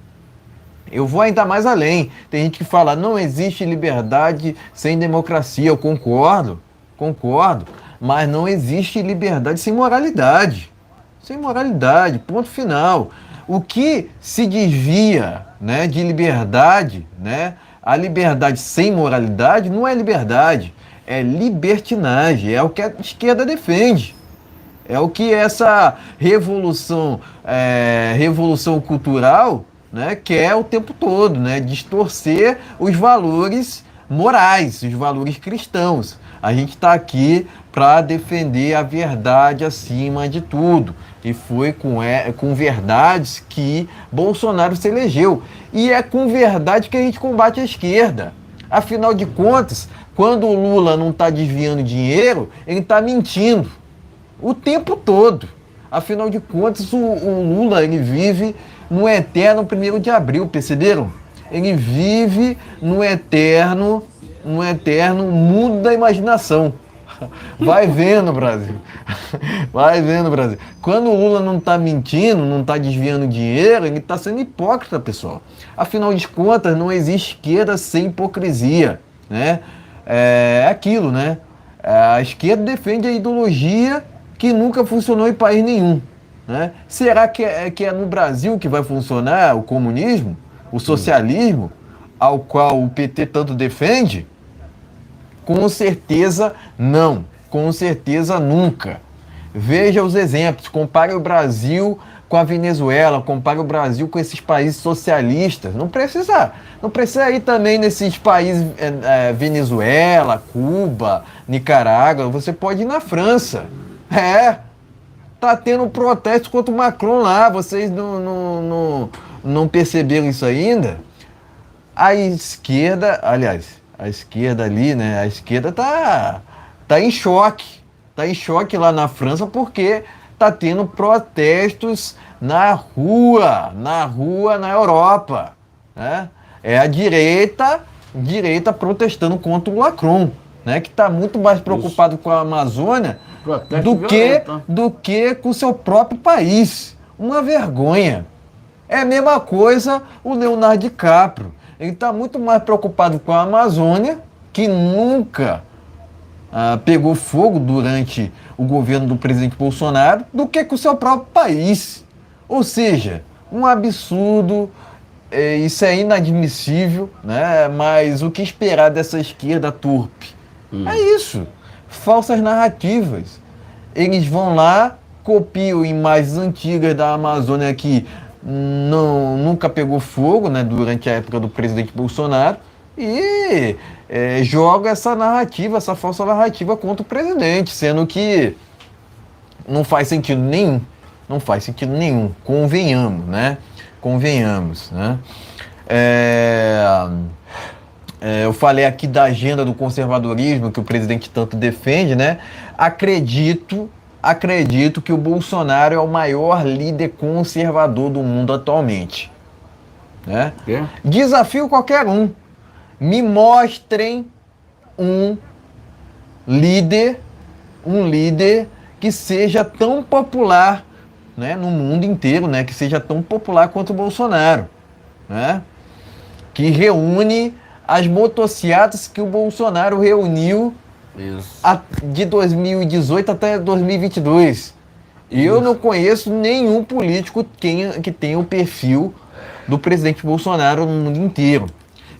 Tem gente que fala, não existe liberdade sem democracia. Eu concordo. Mas não existe liberdade sem moralidade. Sem moralidade, ponto final. O que se desvia, né, de liberdade, né, a liberdade sem moralidade não é liberdade, é libertinagem, é o que a esquerda defende. É o que essa revolução, revolução cultural, né, quer o tempo todo, né, distorcer os valores morais, os valores cristãos. A gente está aqui para defender a verdade acima de tudo. E foi com verdades que Bolsonaro se elegeu. E é com verdade que a gente combate a esquerda. Afinal de contas, quando o Lula não está desviando dinheiro, ele está mentindo o tempo todo. Afinal de contas, o Lula, ele vive no eterno 1º de abril, perceberam? Ele vive no eterno mundo da imaginação. Vai vendo, Brasil. Vai vendo, Brasil. Quando o Lula não está mentindo, não está desviando dinheiro, ele está sendo hipócrita, pessoal. Afinal de contas, não existe esquerda sem hipocrisia, né? É aquilo, né? A esquerda defende a ideologia que nunca funcionou em país nenhum, né? Será que é no Brasil que vai funcionar o comunismo, o socialismo, ao qual o PT tanto defende? Com certeza não, com certeza nunca. Veja os exemplos, compare o Brasil com a Venezuela, compare o Brasil com esses países socialistas. Não precisa ir também nesses países, Venezuela, Cuba, Nicarágua, você pode ir na França. Tá tendo um protesto contra o Macron lá, vocês não perceberam isso ainda? A esquerda, aliás, a esquerda ali, né? A esquerda tá em choque. Tá em choque lá na França porque tá tendo protestos na rua na Europa, né? É a direita protestando contra o Macron, né? Que tá muito mais preocupado com a Amazônia do que com o seu próprio país. Uma vergonha. É a mesma coisa o Leonardo DiCaprio. Ele está muito mais preocupado com a Amazônia, que nunca pegou fogo durante o governo do presidente Bolsonaro, do que com o seu próprio país. Ou seja, um absurdo, isso é inadmissível, né? Mas o que esperar dessa esquerda turpe? É isso, falsas narrativas. Eles vão lá, copiam imagens antigas da Amazônia que nunca pegou fogo, né, durante a época do presidente Bolsonaro e joga essa narrativa, essa falsa narrativa contra o presidente, sendo que não faz sentido nenhum. Não faz sentido nenhum. Convenhamos, né? Convenhamos, né? Eu falei aqui da agenda do conservadorismo que o presidente tanto defende, né? Acredito que o Bolsonaro é o maior líder conservador do mundo atualmente, né? Desafio qualquer um. Me mostrem um líder que seja tão popular, né, no mundo inteiro, né, que seja tão popular quanto o Bolsonaro, né? Que reúne as motociatas que o Bolsonaro reuniu de 2018 até 2022. Eu não conheço nenhum político que tenha o perfil do presidente Bolsonaro no mundo inteiro.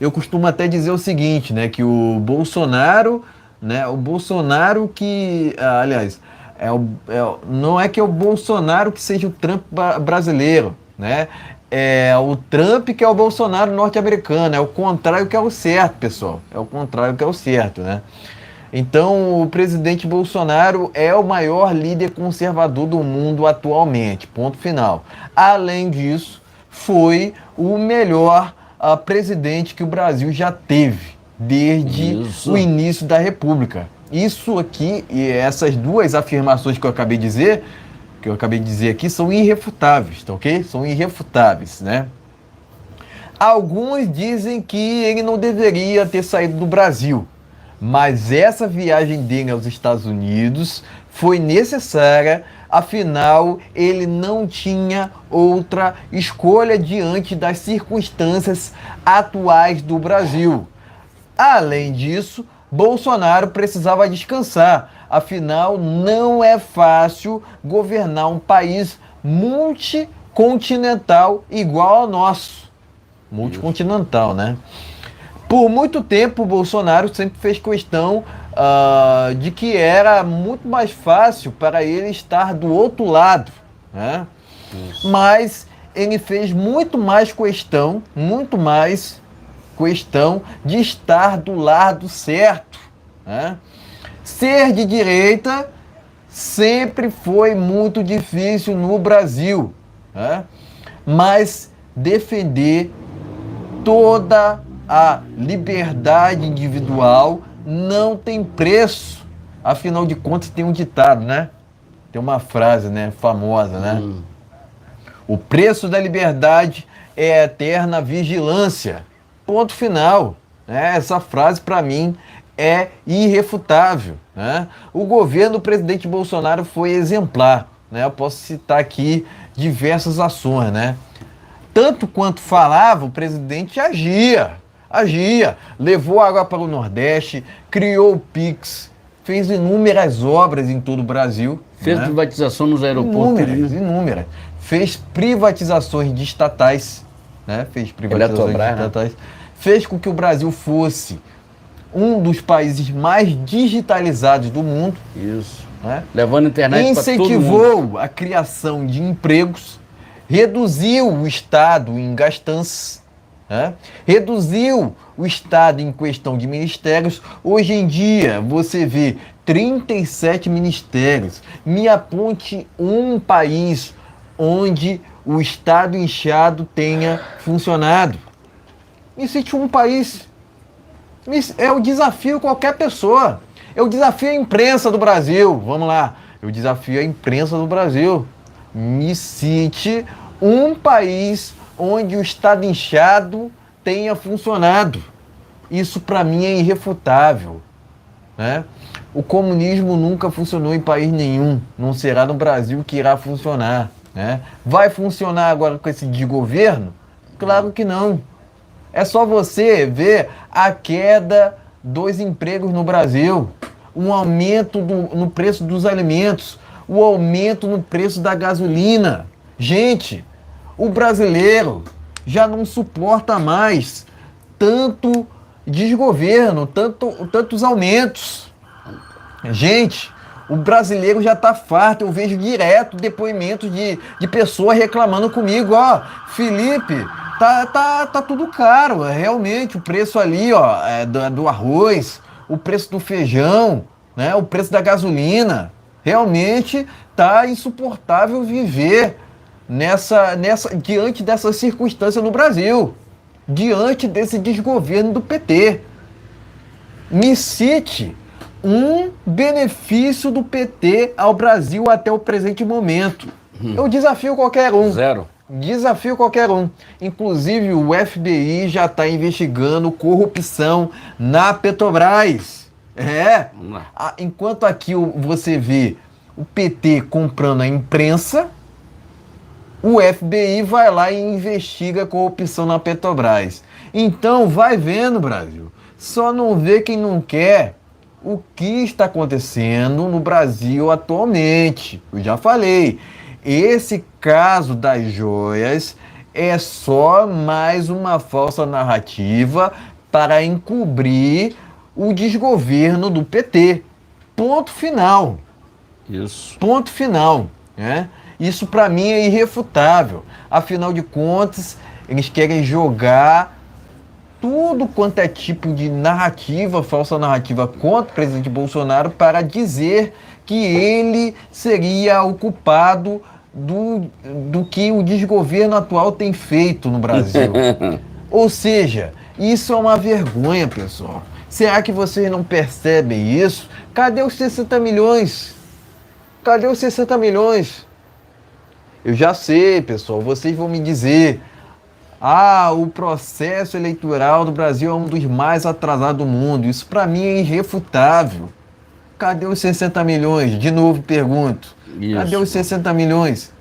Eu costumo até dizer o seguinte, né, que o Bolsonaro, né, o Bolsonaro que, aliás, não é que é o Bolsonaro que seja o Trump brasileiro, né? É o Trump que é o Bolsonaro norte-americano, é o contrário que é o certo, pessoal. É o contrário que é o certo, né? Então, o presidente Bolsonaro é o maior líder conservador do mundo atualmente, ponto final. Além disso, foi o melhor presidente que o Brasil já teve desde o início da República. Isso aqui, e essas duas afirmações que eu acabei de dizer aqui, são irrefutáveis, tá ok? São irrefutáveis, né? Alguns dizem que ele não deveria ter saído do Brasil, mas essa viagem dele aos Estados Unidos foi necessária, afinal, ele não tinha outra escolha diante das circunstâncias atuais do Brasil. Além disso, Bolsonaro precisava descansar. Afinal, não é fácil governar um país multicontinental igual ao nosso. Multicontinental, né? Por muito tempo, o Bolsonaro sempre fez questão de que era muito mais fácil para ele estar do outro lado, né? Mas ele fez muito mais questão de estar do lado certo, né? Ser de direita sempre foi muito difícil no Brasil, né? Mas defender toda a liberdade individual não tem preço. Afinal de contas, tem um ditado, né? Tem uma frase, né, famosa, né? O preço da liberdade é a eterna vigilância. Ponto final. Né? Essa frase, para mim, é irrefutável. Né? O governo do presidente Bolsonaro foi exemplar. Né? Eu posso citar aqui diversas ações, né? Tanto quanto falava, o presidente agia, levou água para o Nordeste, criou o Pix, fez inúmeras obras em todo o Brasil. Fez privatização nos aeroportos. Inúmeras. Fez privatizações de estatais, né? Fez com que o Brasil fosse um dos países mais digitalizados do mundo. Isso. Né? Levando internet para todo mundo. Incentivou a criação de empregos, reduziu o Estado em gastanças, né? Reduziu o Estado em questão de ministérios. Hoje em dia, você vê 37 ministérios. Me aponte um país onde o Estado inchado tenha funcionado. Me cite um país. Eu desafio qualquer pessoa. Eu desafio a imprensa do Brasil. Vamos lá. Eu desafio a imprensa do Brasil. Me cite um país onde o Estado inchado tenha funcionado. Isso para mim é irrefutável. Né? O comunismo nunca funcionou em país nenhum. Não será no Brasil que irá funcionar. Né? Vai funcionar agora com esse desgoverno? Claro que não. É só você ver a queda dos empregos no Brasil, um aumento no preço dos alimentos, o aumento no preço da gasolina. Gente, o brasileiro já não suporta mais tanto desgoverno, tantos aumentos. Gente, o brasileiro já está farto. Eu vejo direto depoimentos de pessoas reclamando comigo. Ó, Felipe, tá tudo caro. Realmente, o preço ali, ó, do arroz, o preço do feijão, né, o preço da gasolina. Realmente tá insuportável viver diante dessa circunstância no Brasil, diante desse desgoverno do PT. Me cite um benefício do PT ao Brasil até o presente momento. Eu desafio qualquer um. Zero. Desafio qualquer um. Inclusive, o FBI já está investigando corrupção na Petrobras. Enquanto aqui você vê o PT comprando a imprensa, o FBI vai lá e investiga a corrupção na Petrobras. Então, vai vendo, Brasil. Só não vê quem não quer o que está acontecendo no Brasil atualmente. Eu já falei. Esse caso das joias é só mais uma falsa narrativa para encobrir o desgoverno do PT. Ponto final. Isso. Ponto final. Né? Isso para mim é irrefutável. Afinal de contas, eles querem jogar tudo quanto é tipo de narrativa, falsa narrativa contra o presidente Bolsonaro para dizer que ele seria o culpado do que o desgoverno atual tem feito no Brasil. Ou seja, isso é uma vergonha, pessoal. Será que vocês não percebem isso? Cadê os 60 milhões? Cadê os 60 milhões? Eu já sei, pessoal, vocês vão me dizer: o processo eleitoral do Brasil é um dos mais atrasados do mundo. Isso para mim é irrefutável. Cadê os 60 milhões? De novo pergunto. Isso. Cadê os 60 milhões?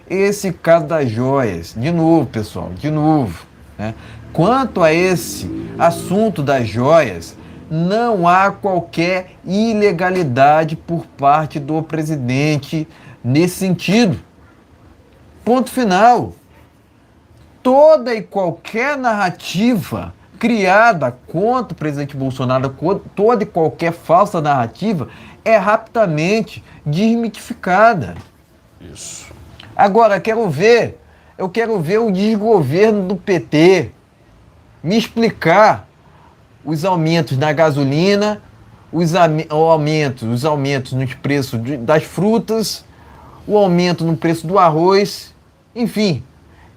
Esse caso das joias, de novo, pessoal, de novo. Né? Quanto a esse assunto das joias, Não há qualquer ilegalidade por parte do presidente nesse sentido. Ponto final. Toda e qualquer narrativa criada contra o presidente Bolsonaro, toda e qualquer falsa narrativa, é rapidamente desmitificada. Isso. Agora, eu quero ver o desgoverno do PT me explicar os aumentos na gasolina, os aumentos nos preços das frutas, o aumento no preço do arroz, enfim,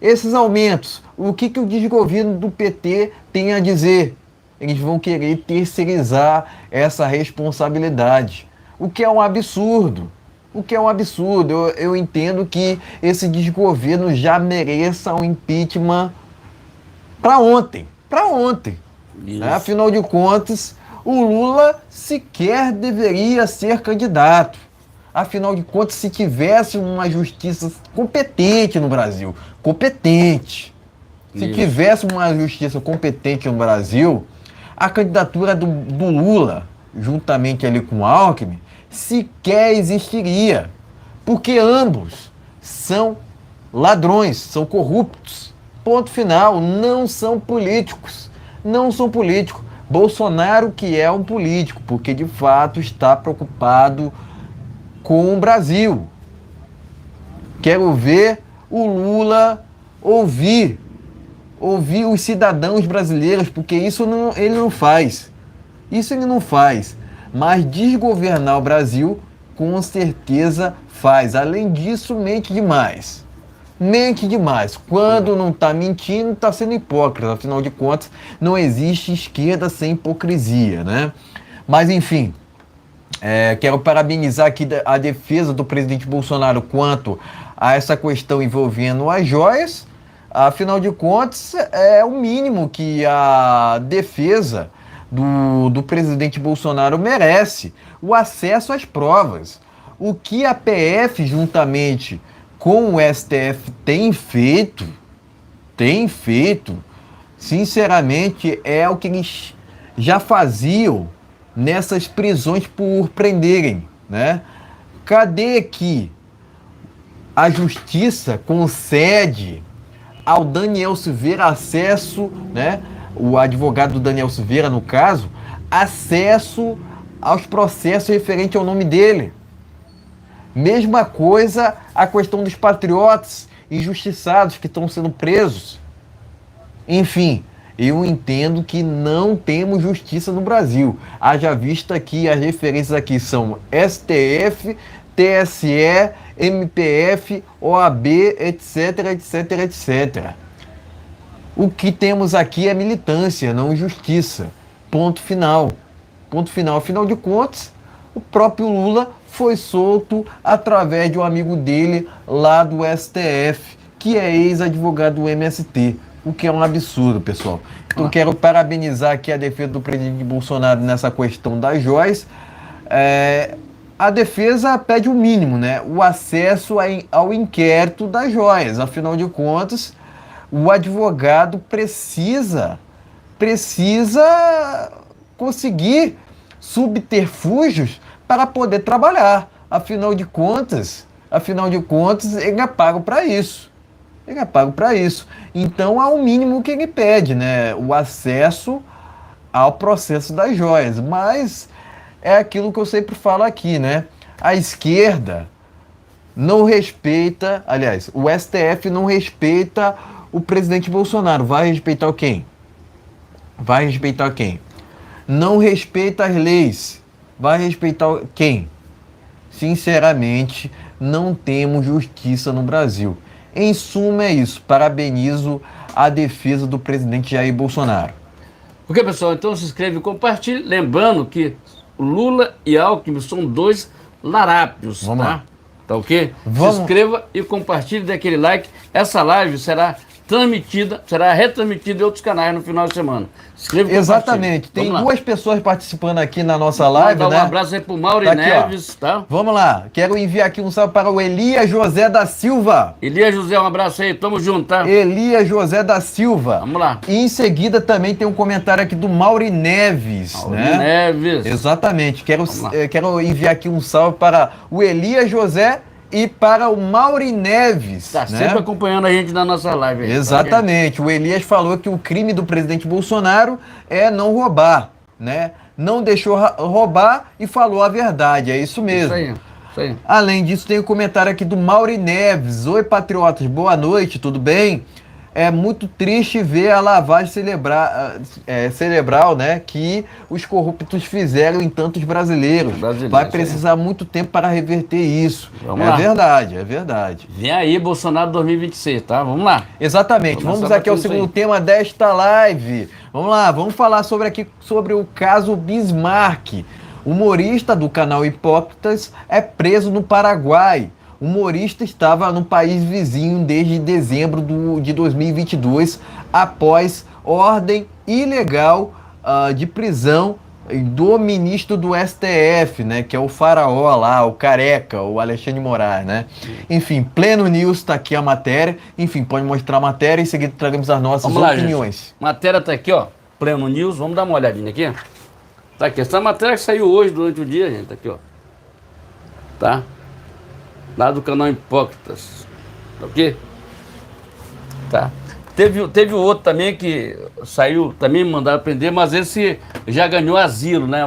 esses aumentos, o que o desgoverno do PT tem a dizer? Eles vão querer terceirizar essa responsabilidade, o que é um absurdo. O que é um absurdo. Eu entendo que esse desgoverno já mereça um impeachment para ontem. Para ontem. Né? Afinal de contas, o Lula sequer deveria ser candidato. Afinal de contas, se tivesse uma justiça competente no Brasil, se tivesse uma justiça competente no Brasil, a candidatura do Lula, juntamente ali com o Alckmin, sequer existiria. Porque ambos são ladrões, são corruptos. Ponto final, não são políticos. Não são políticos. Bolsonaro que é um político, porque de fato está preocupado com o Brasil. Quero ver o Lula ouvir os cidadãos brasileiros, porque ele não faz. Isso ele não faz. Mas desgovernar o Brasil, com certeza faz. Além disso, mente demais. Mente demais. Quando não está mentindo, está sendo hipócrita. Afinal de contas, não existe esquerda sem hipocrisia, né? Mas, enfim, quero parabenizar aqui a defesa do presidente Bolsonaro quanto a essa questão envolvendo as joias. Afinal de contas, é o mínimo que a defesa do presidente Bolsonaro merece, o acesso às provas. O que a PF, juntamente com o STF, tem feito, sinceramente, é o que eles já faziam nessas prisões por prenderem, né? Cadê que a justiça concede ao Daniel Silveira acesso, né? O advogado do Daniel Silveira, no caso, acesso aos processos referentes ao nome dele. Mesma coisa a questão dos patriotas injustiçados que estão sendo presos. Enfim, eu entendo que não temos justiça no Brasil. Haja vista que as referências aqui são STF, TSE, MPF, OAB, etc, etc, etc. O que temos aqui é militância, não justiça. Ponto final. Ponto final. Afinal de contas, o próprio Lula foi solto através de um amigo dele lá do STF, que é ex-advogado do MST, o que é um absurdo, pessoal. Então quero parabenizar aqui a defesa do presidente Bolsonaro nessa questão das joias. A defesa pede o mínimo, né? O acesso ao inquérito das joias. Afinal de contas, o advogado precisa conseguir subterfúgios para poder trabalhar. Afinal de contas, ele é pago para isso. Então, é o mínimo que ele pede, né? O acesso ao processo das joias. Mas é aquilo que eu sempre falo aqui, né? A esquerda não respeita, aliás, o STF não respeita o presidente Bolsonaro. Vai respeitar quem? Não respeita as leis. Vai respeitar quem? Sinceramente, não temos justiça no Brasil. Em suma, é isso. Parabenizo a defesa do presidente Jair Bolsonaro. Ok, pessoal, então se inscreve e compartilhe. Lembrando que Lula e Alckmin são dois larápios, Vamos tá? lá. Tá ok? Vamos. Se inscreva e compartilhe, dê aquele like. Essa live será transmitida, será retransmitida em outros canais no final de semana. Inscreva e Exatamente. Tem duas pessoas participando aqui na nossa live, Mandar né? um abraço aí pro Mauro Tá aqui, Neves, tá? Vamos lá. Quero enviar aqui um salve para o Elias José da Silva. Elias José, um abraço aí, tamo junto, tá? Elias José da Silva. Vamos lá. E em seguida também tem um comentário aqui do Mauri Neves, Mauri né? Neves. Exatamente. Quero enviar aqui um salve para o Elias José e para o Mauri Neves. Tá né? sempre acompanhando a gente na nossa live aí. Exatamente. O Elias falou que o crime do presidente Bolsonaro é não roubar, né? Não deixou roubar e falou a verdade. É isso mesmo. Isso aí. Além disso, tem um comentário aqui do Mauri Neves. Oi, patriotas, boa noite, tudo bem? É muito triste ver a lavagem cerebral, né, que os corruptos fizeram em tantos brasileiros. Vai precisar muito tempo para reverter isso. Vamos lá. Verdade, é verdade. Vem aí, Bolsonaro 2026, tá? Vamos lá. Exatamente. Vamos aqui ao segundo tema desta live. Vamos lá, vamos falar sobre o caso Bismarck. O humorista do canal Hipócritas é preso no Paraguai. O humorista estava no país vizinho desde dezembro de 2022, após ordem ilegal de prisão do ministro do STF, né, que é o faraó lá, o careca, o Alexandre de Moraes, né? Enfim, Pleno News, tá aqui a matéria. Enfim, pode mostrar a matéria e em seguida tragamos as nossas opiniões. Matéria tá aqui, ó, Pleno News, vamos dar uma olhadinha aqui. Tá aqui, essa matéria que saiu hoje durante o dia, gente, tá aqui, ó. Tá? Lá do canal Hipócritas. Ok? Tá. Teve outro também que saiu, também me mandaram prender, mas esse já ganhou asilo, né?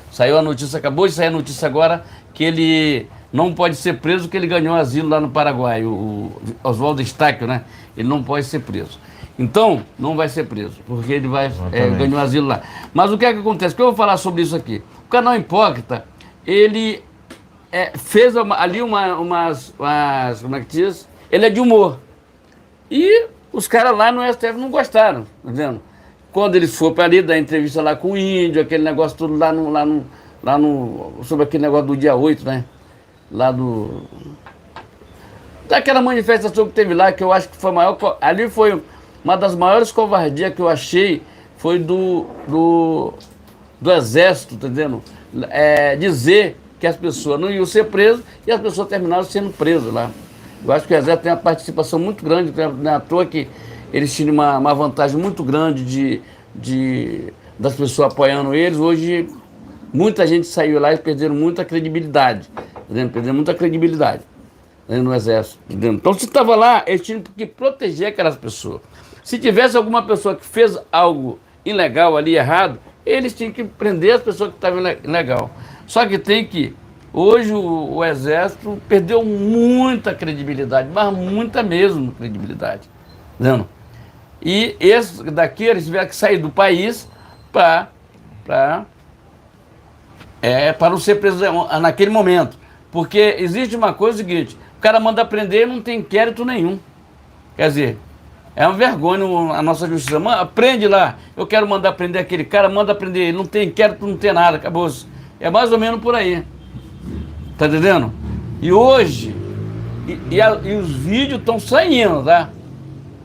Saiu a notícia, acabou de sair a notícia agora, que ele não pode ser preso, que ele ganhou asilo lá no Paraguai. O Oswaldo Estáquio, né? Ele não pode ser preso. Então, não vai ser preso, porque ele ganhou asilo lá. Mas o que é que acontece? O que eu vou falar sobre isso aqui? O canal Hipócrita, ele fez ali umas como é que diz? Ele é de humor. E os caras lá no STF não gostaram, tá vendo? Quando eles foram para ali dar entrevista lá com o índio, aquele negócio tudo sobre aquele negócio do dia 8, né? Daquela manifestação que teve lá, que eu acho que foi maior. Ali foi uma das maiores covardias que eu achei, foi do Exército, tá entendendo? Dizer que as pessoas não iam ser presas e as pessoas terminaram sendo presas lá. Eu acho que o Exército tem uma participação muito grande, não é à toa que eles tinham uma vantagem muito grande das pessoas apoiando eles. Hoje, muita gente saiu lá e perderam muita credibilidade, entendeu? Perderam muita credibilidade, entendeu? No Exército. Entendeu? Então, se estava lá, eles tinham que proteger aquelas pessoas. Se tivesse alguma pessoa que fez algo ilegal ali, errado, eles tinham que prender as pessoas que estavam ilegal. Só que hoje o Exército perdeu muita credibilidade, mas muita mesmo credibilidade. Entendeu? E esse daqui, eles tiveram que sair do país para não ser preso naquele momento. Porque existe uma coisa seguinte, o cara manda prender e não tem inquérito nenhum. Quer dizer, é uma vergonha a nossa justiça. Prende lá, eu quero mandar prender aquele cara, manda prender ele, não tem inquérito, não tem nada, acabou. É mais ou menos por aí. Tá entendendo? E hoje, e os vídeos estão saindo, tá?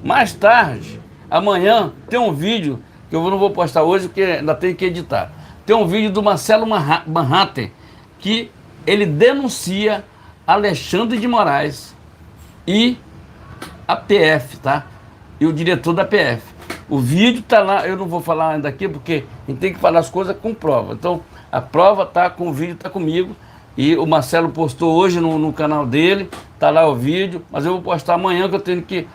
Mais tarde, amanhã, tem um vídeo, que eu não vou postar hoje, porque ainda tem que editar. Tem um vídeo do Marcelo Manhattan, que ele denuncia Alexandre de Moraes e a PF, tá? E o diretor da PF. O vídeo tá lá, eu não vou falar ainda aqui, porque a gente tem que falar as coisas com prova. Então, a prova tá com o vídeo, tá comigo. E o Marcelo postou hoje no canal dele, tá lá o vídeo, mas eu vou postar amanhã, que eu tenho que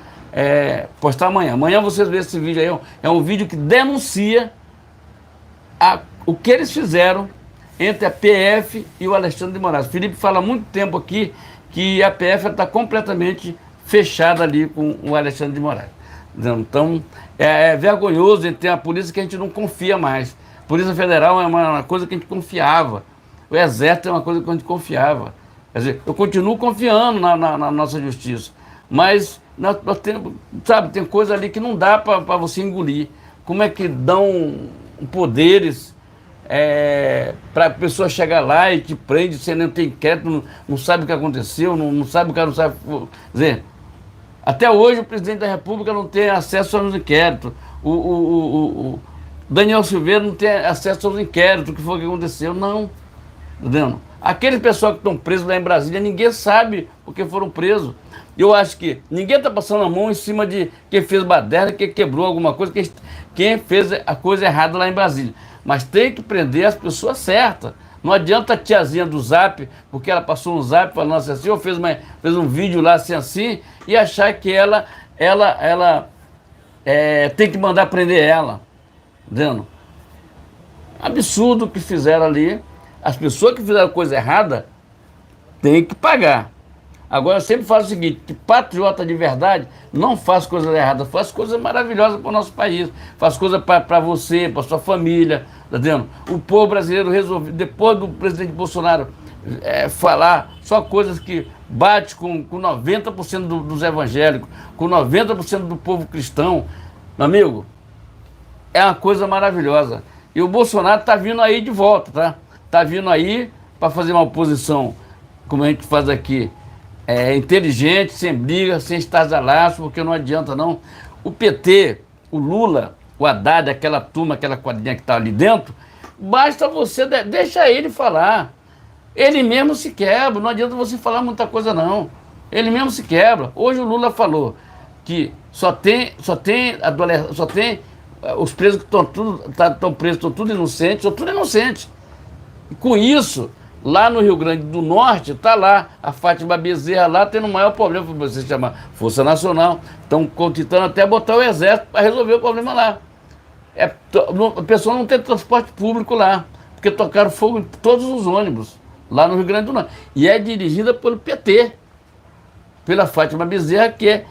postar amanhã. Amanhã vocês verem esse vídeo aí, é um vídeo que denuncia o que eles fizeram entre a PF e o Alexandre de Moraes. O Felipe fala há muito tempo aqui que a PF está completamente fechada ali com o Alexandre de Moraes. Então, é vergonhoso ter uma polícia que a gente não confia mais. A Polícia Federal é uma coisa que a gente confiava. O Exército é uma coisa que a gente confiava. Quer dizer, eu continuo confiando na nossa justiça. Mas nós temos, sabe, tem coisa ali que não dá para você engolir. Como é que dão poderes para a pessoa chegar lá e te prende, você não tem inquérito, não sabe o que aconteceu, não sabe o cara, não sabe. Quer dizer, Até hoje o presidente da República não tem acesso aos inquéritos. O Daniel Silveira não tem acesso aos inquéritos, o que foi que aconteceu. Não. Entendendo? Aqueles pessoal que estão presos lá em Brasília, ninguém sabe porque foram presos. Eu acho que ninguém está passando a mão em cima de quem fez baderna, quem quebrou alguma coisa, quem fez a coisa errada lá em Brasília. Mas tem que prender as pessoas certas. Não adianta a tiazinha do Zap, porque ela passou um Zap falando assim, ou fez um vídeo lá assim, e achar que ela tem que mandar prender ela. Entendeu? Absurdo o que fizeram ali. As pessoas que fizeram coisa errada têm que pagar. Agora eu sempre falo o seguinte, que patriota de verdade não faz coisas erradas, faz coisas maravilhosas para o nosso país, faz coisas para você, para sua família, tá vendo? O povo brasileiro resolveu, depois do presidente Bolsonaro falar só coisas que bate com 90% dos evangélicos, com 90% do povo cristão, meu amigo, é uma coisa maravilhosa. E o Bolsonaro está vindo aí de volta, tá? Está vindo aí para fazer uma oposição, como a gente faz aqui, inteligente, sem briga, sem estardalhaço, porque não adianta não. O PT, o Lula, o Haddad, aquela turma, aquela quadrinha que está ali dentro, basta você, deixa ele falar. Ele mesmo se quebra, não adianta você falar muita coisa não. Ele mesmo se quebra. Hoje o Lula falou que só tem os presos que estão presos, estão tudo inocentes, E com isso, lá no Rio Grande do Norte, está lá a Fátima Bezerra lá tendo o maior problema, para você chamar Força Nacional. Estão tentando até botar o exército para resolver o problema lá. A pessoa não tem transporte público lá, porque tocaram fogo em todos os ônibus, lá no Rio Grande do Norte. E é dirigida pelo PT, pela Fátima Bezerra, que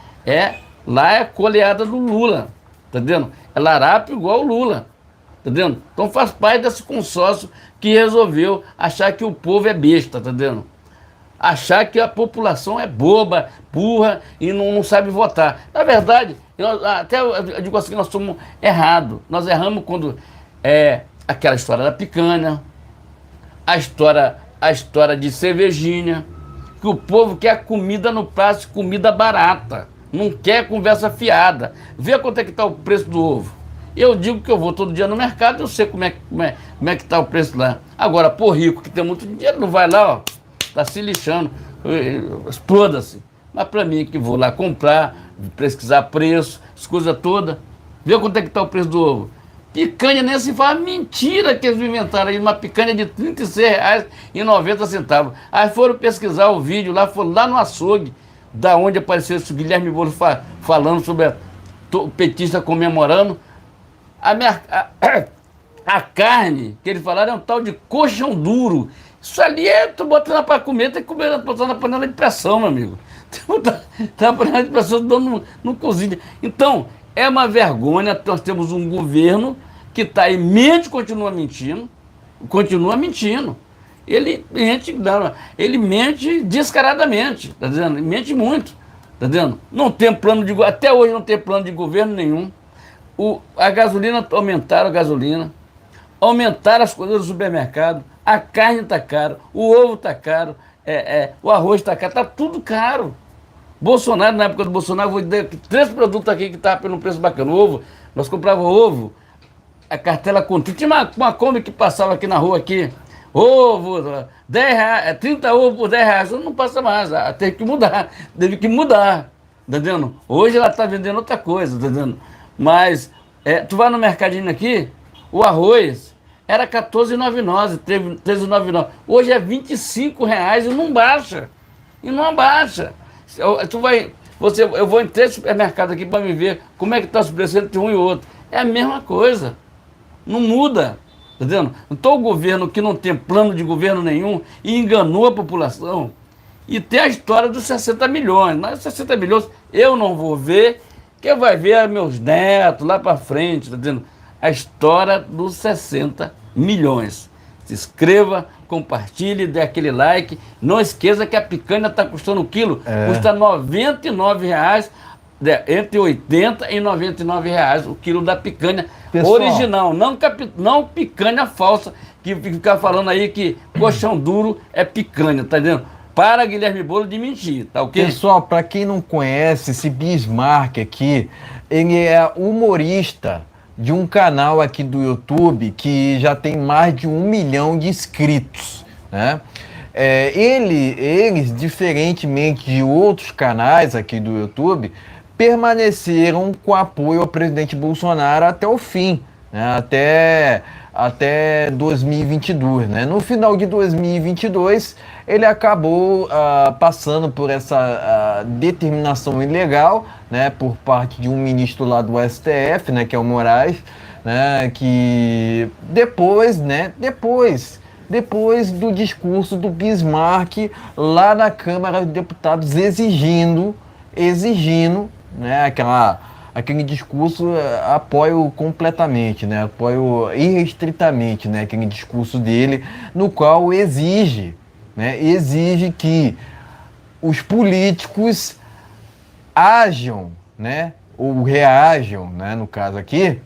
lá é coleada do Lula, tá entendendo? É larápio igual o Lula. Tá entendendo? Então faz parte desse consórcio que resolveu achar que o povo é besta, tá entendendo? Achar que a população é boba, burra e não sabe votar. Na verdade, eu digo assim, nós somos errados. Nós erramos quando aquela história da picanha, a história de cervejinha, que o povo quer comida no prato, comida barata, não quer conversa fiada. Vê quanto é que está o preço do ovo. Eu digo que eu vou todo dia no mercado, eu sei como é que está o preço lá. Agora, por rico que tem muito dinheiro, não vai lá, ó, tá se lixando, exploda-se. Mas para mim que vou lá comprar, pesquisar preço, as coisas todas, vê quanto é que está o preço do ovo. Picanha nem se fala, mentira que eles inventaram aí, uma picanha de R$ 36,90. Aí foram pesquisar o vídeo lá, foram lá no açougue, da onde apareceu esse Guilherme Boulos falando sobre o petista comemorando. A carne que eles falaram é um tal de coxão duro. Isso ali tu botando para comer, tem que comer botando na panela de pressão, meu amigo. Tá na panela de pressão, não cozinha. Então, é uma vergonha. Nós temos um governo que está aí, continua mentindo. Ele mente descaradamente, tá dizendo? Ele mente muito, tá dizendo? Não tem plano de até hoje não tem plano de governo nenhum. A gasolina, aumentaram a gasolina, aumentaram as coisas do supermercado, a carne está cara, o ovo está caro, o arroz está caro, está tudo caro. Bolsonaro, na época do Bolsonaro, vou dizer que 3 produtos aqui que estavam pelo preço bacana. O ovo, nós comprávamos ovo, a cartela contínua, tinha uma Kombi que passava aqui na rua aqui, ovo, 10 reais, 30 ovos por 10 reais, não passa mais, teve que mudar, tá entendendo? Hoje ela está vendendo outra coisa, tá entendendo? Mas, tu vai no mercadinho aqui, o arroz era R$14,99, R$13,99. Hoje é R$25 e não baixa. Eu vou em 3 supermercados aqui para me ver como é que está os preços entre um e outro. É a mesma coisa. Não muda. Tá vendo? Então o governo que não tem plano de governo nenhum e enganou a população. E tem a história dos 60 milhões. Mas 60 milhões eu não vou ver. Quem vai ver é meus netos lá para frente, tá dizendo? A história dos 60 milhões. Se inscreva, compartilhe, dê aquele like. Não esqueça que a picanha está custando um quilo, custa R$ 99,00, entre R$ 80 e R$ 99,00 o quilo da picanha. Pessoal, original, não picanha falsa, que ficar falando aí que colchão duro é picanha, tá entendendo? para Guilherme Boulos de mentir, tá ok? Pessoal, para quem não conhece, esse Bismarck aqui, ele é humorista de um canal aqui do YouTube que já tem mais de 1 milhão de inscritos, né? Eles, diferentemente de outros canais aqui do YouTube, permaneceram com apoio ao presidente Bolsonaro até o fim, né? Até 2022, né? No final de 2022, ele acabou passando por essa determinação ilegal, né, por parte de um ministro lá do STF, né, que é o Moraes, né, que depois do discurso do Bismarck lá na Câmara dos Deputados exigindo, né, aquele discurso, apoio completamente, né, apoio irrestritamente, né, aquele discurso dele, no qual exige que os políticos ajam, né, ou reajam, né, no caso aqui,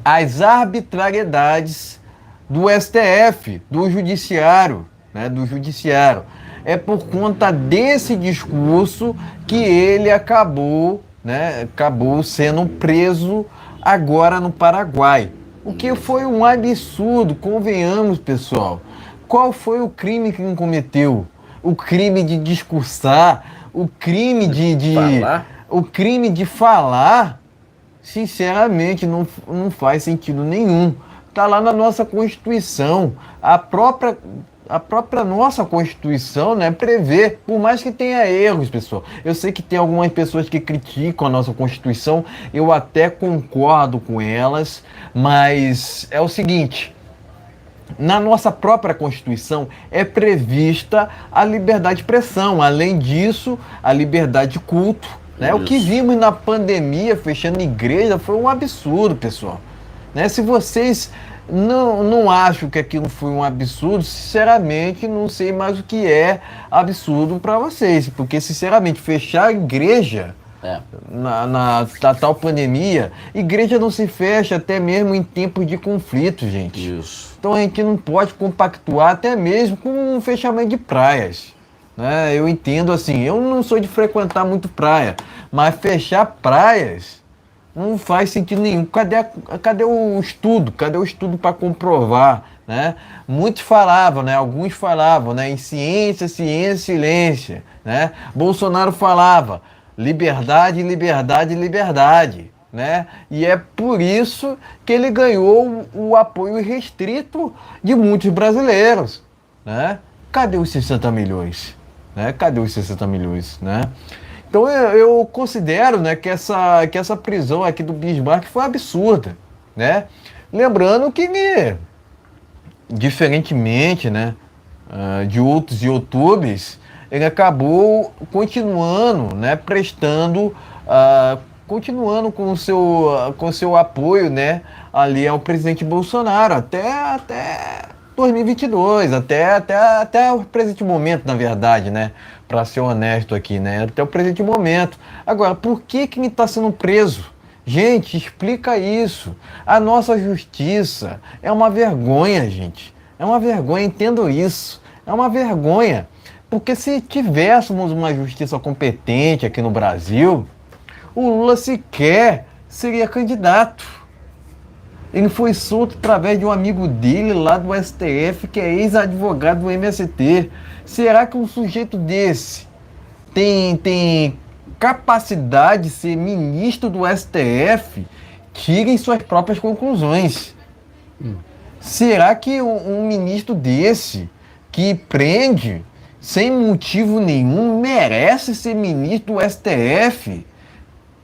às arbitrariedades do STF, do judiciário, né, do judiciário. É por conta desse discurso que ele acabou sendo preso agora no Paraguai. O que foi um absurdo, convenhamos, pessoal. Qual foi o crime que ele cometeu? O crime de discursar, o crime o crime de falar, sinceramente, não faz sentido nenhum. Está lá na nossa Constituição. A própria nossa Constituição, né, prevê, por mais que tenha erros, pessoal. Eu sei que tem algumas pessoas que criticam a nossa Constituição, eu até concordo com elas, mas é o seguinte: na nossa própria Constituição é prevista a liberdade de expressão, além disso, a liberdade de culto, né? O que vimos na pandemia, fechando igreja, foi um absurdo, pessoal. Né? Se vocês não acham que aquilo foi um absurdo, sinceramente, não sei mais o que é absurdo para vocês, porque, sinceramente, fechar a igreja na tal pandemia, igreja não se fecha até mesmo em tempos de conflito, gente. Isso. Então a gente não pode compactuar até mesmo com um fechamento de praias, né? Eu entendo assim, eu não sou de frequentar muito praia, mas fechar praias não faz sentido nenhum. Cadê o estudo? Cadê o estudo para comprovar, né? Muitos falavam, né? Alguns falavam, né? Em ciência, silêncio, né? Bolsonaro falava liberdade, liberdade, liberdade, né? E é por isso que ele ganhou o apoio irrestrito de muitos brasileiros, né? Cadê os 60 milhões? Né? Cadê os 60 milhões, né? Então eu considero, né, que essa prisão aqui do Bismarck foi absurda, né? Lembrando que, diferentemente, né, de outros YouTubers, ele acabou continuando, né, continuando com o seu apoio, né, ali ao presidente Bolsonaro até 2022, até o presente momento, na verdade, né, para ser honesto aqui, né, até o presente momento. Agora, por que ele está sendo preso? Gente, explica isso. A nossa justiça é uma vergonha, gente. É uma vergonha, entendo isso. É uma vergonha. Porque se tivéssemos uma justiça competente aqui no Brasil, o Lula sequer seria candidato. Ele foi solto através de um amigo dele lá do STF, que é ex-advogado do MST. Será que um sujeito desse tem capacidade de ser ministro do STF? Tirem suas próprias conclusões. Será que um ministro desse, que prende sem motivo nenhum, merece ser ministro do STF?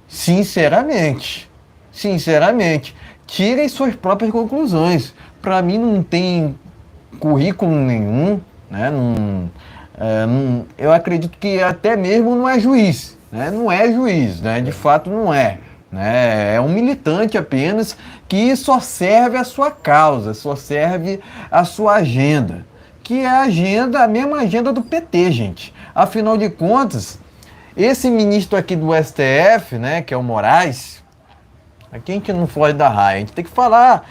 Sinceramente, tirem suas próprias conclusões. Para mim não tem currículo nenhum, né? Eu acredito que até mesmo não é juiz, né? Não é juiz, né? De fato não é. Né? É um militante apenas que só serve a sua causa, só serve a sua agenda, que é a mesma agenda do PT, gente. Afinal de contas, esse ministro aqui do STF, né, que é o Moraes, aqui a gente não foge da raia, a gente tem que falar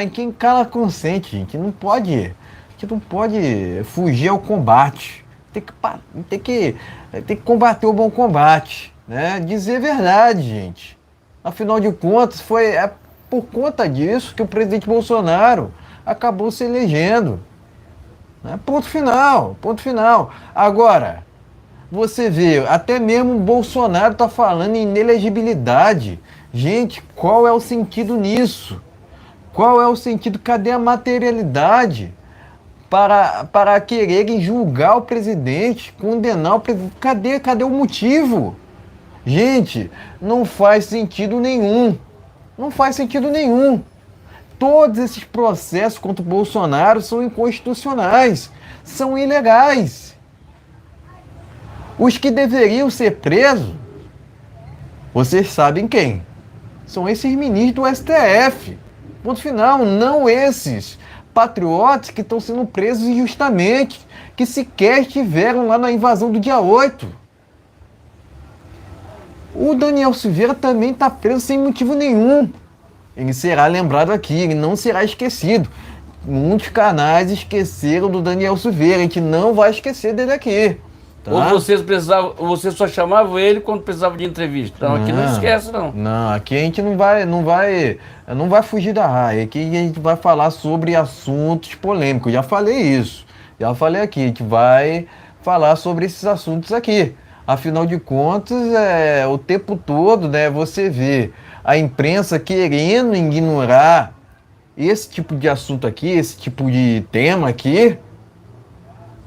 em quem cala consente, gente. A gente não pode fugir ao combate. tem que combater o bom combate, né? Dizer a verdade, gente. Afinal de contas, é por conta disso que o presidente Bolsonaro acabou se elegendo. Né? Ponto final, ponto final. Agora, você vê, até mesmo o Bolsonaro está falando em inelegibilidade. Gente, qual é o sentido nisso? Qual é o sentido? Cadê a materialidade para quererem julgar o presidente, condenar o presidente? Cadê o motivo? Gente, não faz sentido nenhum. Não faz sentido nenhum. Todos esses processos contra o Bolsonaro são inconstitucionais, são ilegais. Os que deveriam ser presos, vocês sabem quem? São esses ministros do STF. Ponto final, não esses patriotas que estão sendo presos injustamente, que sequer estiveram lá na invasão do dia 8. O Daniel Silveira também está preso sem motivo nenhum. Ele será lembrado aqui, ele não será esquecido. Muitos canais esqueceram do Daniel Silveira, a gente não vai esquecer dele aqui. Tá? Ou você só chamava ele quando precisava de entrevista. Então aqui não esquece, não. Não, aqui a gente não vai fugir da raia. Aqui a gente vai falar sobre assuntos polêmicos. Já falei isso. Já falei aqui. A gente vai falar sobre esses assuntos aqui. Afinal de contas, o tempo todo, né, você vê a imprensa querendo ignorar esse tipo de assunto aqui, esse tipo de tema aqui.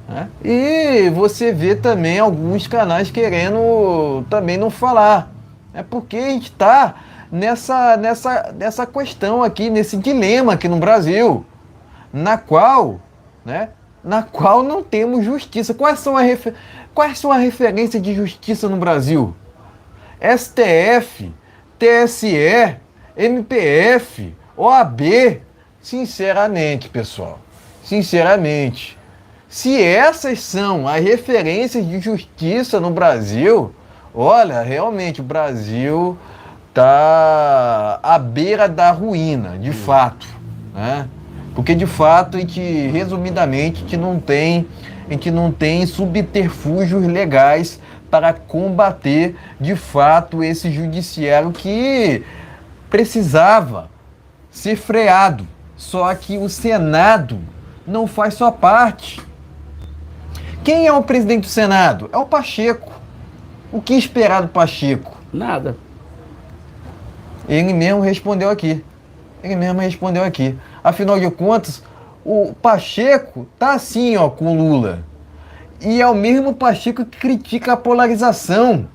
Né? E você vê também alguns canais querendo também não falar. É porque a gente está nessa questão aqui, nesse dilema aqui no Brasil, na qual não temos justiça. Quais são as referências de justiça no Brasil? STF, TSE, MPF, OAB. Sinceramente, pessoal, sinceramente, se essas são as referências de justiça no Brasil, olha, realmente o Brasil está à beira da ruína, de fato, né? Porque de fato, resumidamente, a gente não tem subterfúgios legais para combater de fato esse judiciário que precisava ser freado. Só que o Senado não faz sua parte. Quem é o presidente do Senado? É o Pacheco. O que esperar do Pacheco? Nada. Ele mesmo respondeu aqui. Afinal de contas, o Pacheco tá assim, ó, com o Lula. E é o mesmo Pacheco que critica a polarização.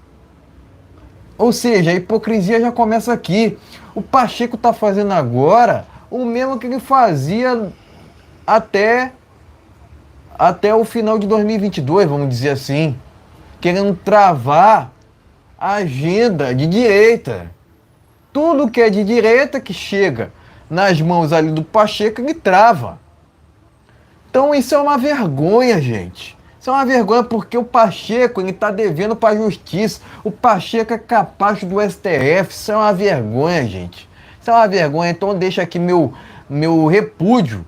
Ou seja, a hipocrisia já começa aqui. O Pacheco tá fazendo agora o mesmo que ele fazia até o final de 2022, vamos dizer assim. Querendo travar a agenda de direita. Tudo que é de direita que chega nas mãos ali do Pacheco, ele trava. Então isso é uma vergonha, gente. Isso é uma vergonha porque o Pacheco, ele está devendo para a justiça. O Pacheco é capaz do STF. Isso é uma vergonha, gente. Isso é uma vergonha. Então deixa aqui meu repúdio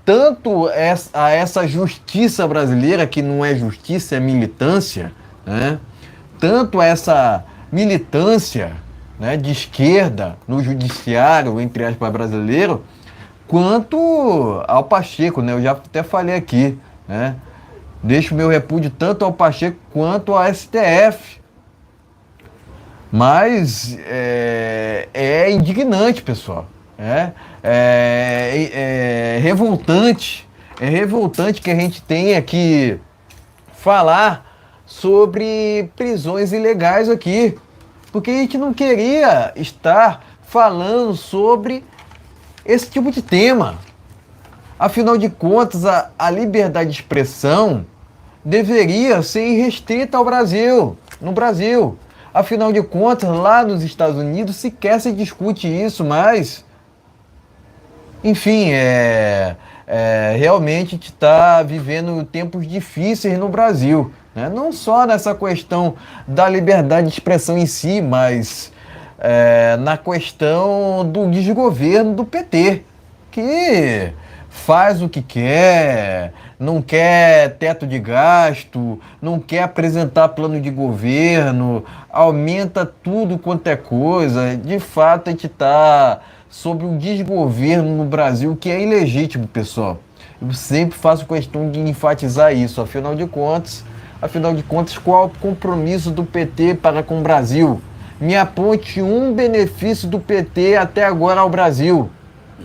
tanto a essa justiça brasileira, que não é justiça, é militância, né? Tanto a essa militância, né, de esquerda no judiciário, entre aspas, brasileiro, quanto ao Pacheco, né? Eu já até falei aqui, né? Deixo meu repúdio tanto ao Pacheco quanto ao STF. Mas é indignante, pessoal. É revoltante. É revoltante que a gente tenha que falar sobre prisões ilegais aqui. Porque a gente não queria estar falando sobre esse tipo de tema. Afinal de contas, a liberdade de expressão deveria ser irrestrita ao Brasil, no Brasil. Afinal de contas, lá nos Estados Unidos sequer se discute isso, mas... Enfim, realmente a gente está vivendo tempos difíceis no Brasil. Né? Não só nessa questão da liberdade de expressão em si, mas na questão do desgoverno do PT, que faz o que quer, não quer teto de gasto, não quer apresentar plano de governo, aumenta tudo quanto é coisa. De fato, a gente está sobre um desgoverno no Brasil que é ilegítimo, pessoal. Eu sempre faço questão de enfatizar isso. Afinal de contas, qual é o compromisso do PT para com o Brasil? Me aponte um benefício do PT até agora ao Brasil.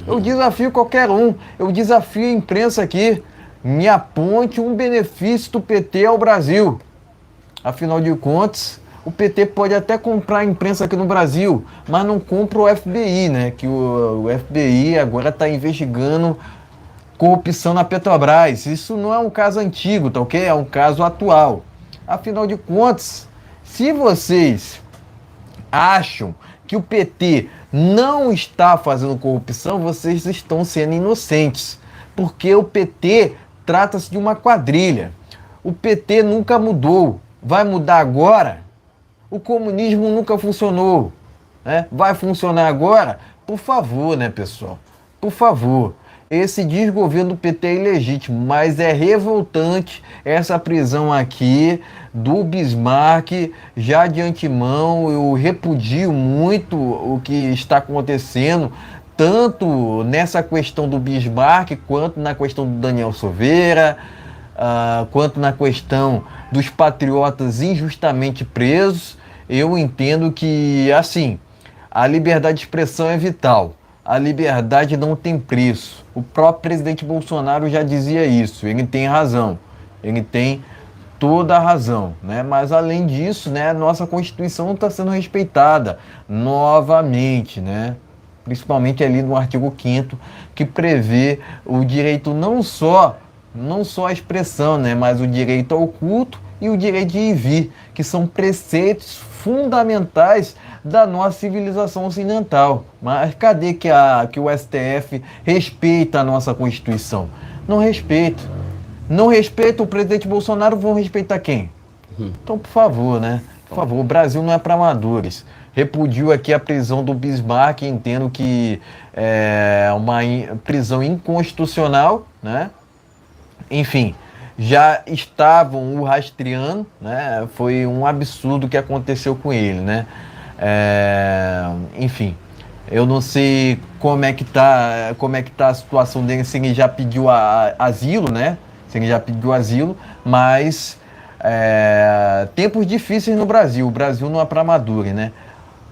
Eu desafio qualquer um, eu desafio a imprensa aqui. Me aponte um benefício do PT ao Brasil. Afinal de contas, o PT pode até comprar a imprensa aqui no Brasil, mas não compra o FBI, né? Que o FBI agora está investigando corrupção na Petrobras. Isso não é um caso antigo, tá ok? É um caso atual. Afinal de contas, se vocês acham que o PT não está fazendo corrupção, vocês estão sendo inocentes. Porque o PT trata-se de uma quadrilha. O PT nunca mudou. Vai mudar agora? O comunismo nunca funcionou, né? Vai funcionar agora? Por favor, né, pessoal? Por favor. Esse desgoverno do PT é ilegítimo, mas é revoltante essa prisão aqui do Bismarck. Já de antemão, eu repudio muito o que está acontecendo, tanto nessa questão do Bismarck, quanto na questão do Daniel Silveira, quanto na questão dos patriotas injustamente presos. Eu entendo que, assim, a liberdade de expressão é vital. A liberdade não tem preço. O próprio presidente Bolsonaro já dizia isso. Ele tem razão. Ele tem toda a razão, né? Mas além disso, né, nossa Constituição não está sendo respeitada novamente, né? Principalmente ali no artigo 5º, que prevê o direito não só à expressão, né, mas o direito ao culto e o direito de ir e vir, que são preceitos fundamentais da nossa civilização ocidental. Mas cadê que o STF respeita a nossa Constituição? Não respeita. Não respeita o presidente Bolsonaro, vão respeitar quem? Então, por favor, né? Por favor, o Brasil não é para amadores. Repudio aqui a prisão do Bismarck, entendo que é uma prisão inconstitucional, né? Enfim, já estavam o rastreando, né? Foi um absurdo o que aconteceu com ele, né? Enfim, eu não sei como é que tá a situação dele, se ele já pediu asilo, né? Se ele já pediu asilo, mas tempos difíceis no Brasil. O Brasil não é para amadores, né?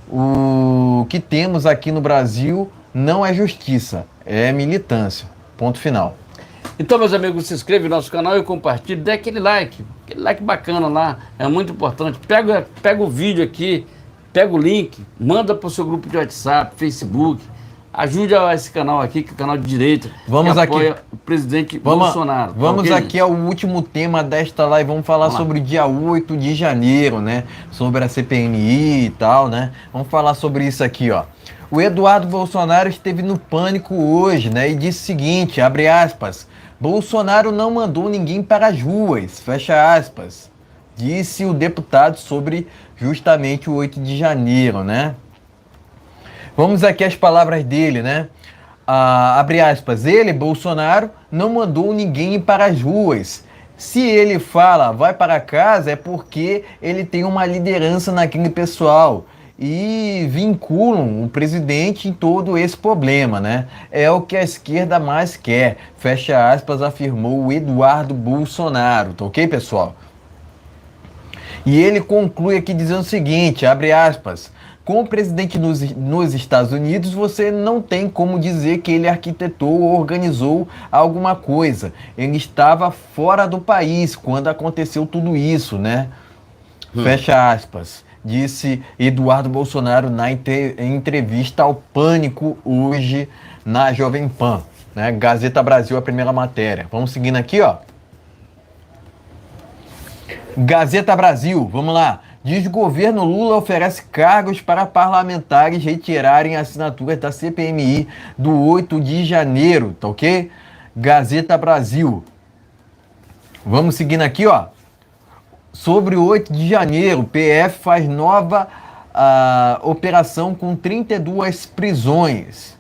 O que temos aqui no Brasil não é justiça, é militância. Ponto final. Então, meus amigos, se inscreve no nosso canal e compartilhe, dê aquele like bacana lá, é muito importante. Pega o vídeo aqui, pega o link, manda para o seu grupo de WhatsApp, Facebook, ajude a esse canal aqui, que é o canal de direita, vamos que apoia aqui. O presidente Bolsonaro. Vamos okay, aqui ao último tema desta live, vamos falar sobre o dia 8 de janeiro, né? Sobre a CPMI e tal, né? Vamos falar sobre isso aqui, ó. O Eduardo Bolsonaro esteve no pânico hoje, né? E disse o seguinte, abre aspas, Bolsonaro não mandou ninguém para as ruas, fecha aspas. Disse o deputado sobre justamente o 8 de janeiro, né? Vamos aqui às palavras dele, né? Abre aspas, ele, Bolsonaro, não mandou ninguém para as ruas. Se ele fala vai para casa é porque ele tem uma liderança naquele pessoal. E vinculam o presidente em todo esse problema, né? É o que a esquerda mais quer, fecha aspas, afirmou o Eduardo Bolsonaro, tá ok, pessoal? E ele conclui aqui dizendo o seguinte, abre aspas, com o presidente nos Estados Unidos, você não tem como dizer que ele arquitetou ou organizou alguma coisa. Ele estava fora do país quando aconteceu tudo isso, né? Fecha aspas. Disse Eduardo Bolsonaro na entrevista ao Pânico hoje na Jovem Pan, né? Gazeta Brasil, a primeira matéria. Vamos seguindo aqui, ó. Gazeta Brasil, vamos lá. Diz governo Lula oferece cargos para parlamentares retirarem assinaturas da CPMI do 8 de janeiro, tá ok? Gazeta Brasil. Vamos seguindo aqui, ó. Sobre o 8 de janeiro, o PF faz nova operação com 32 prisões.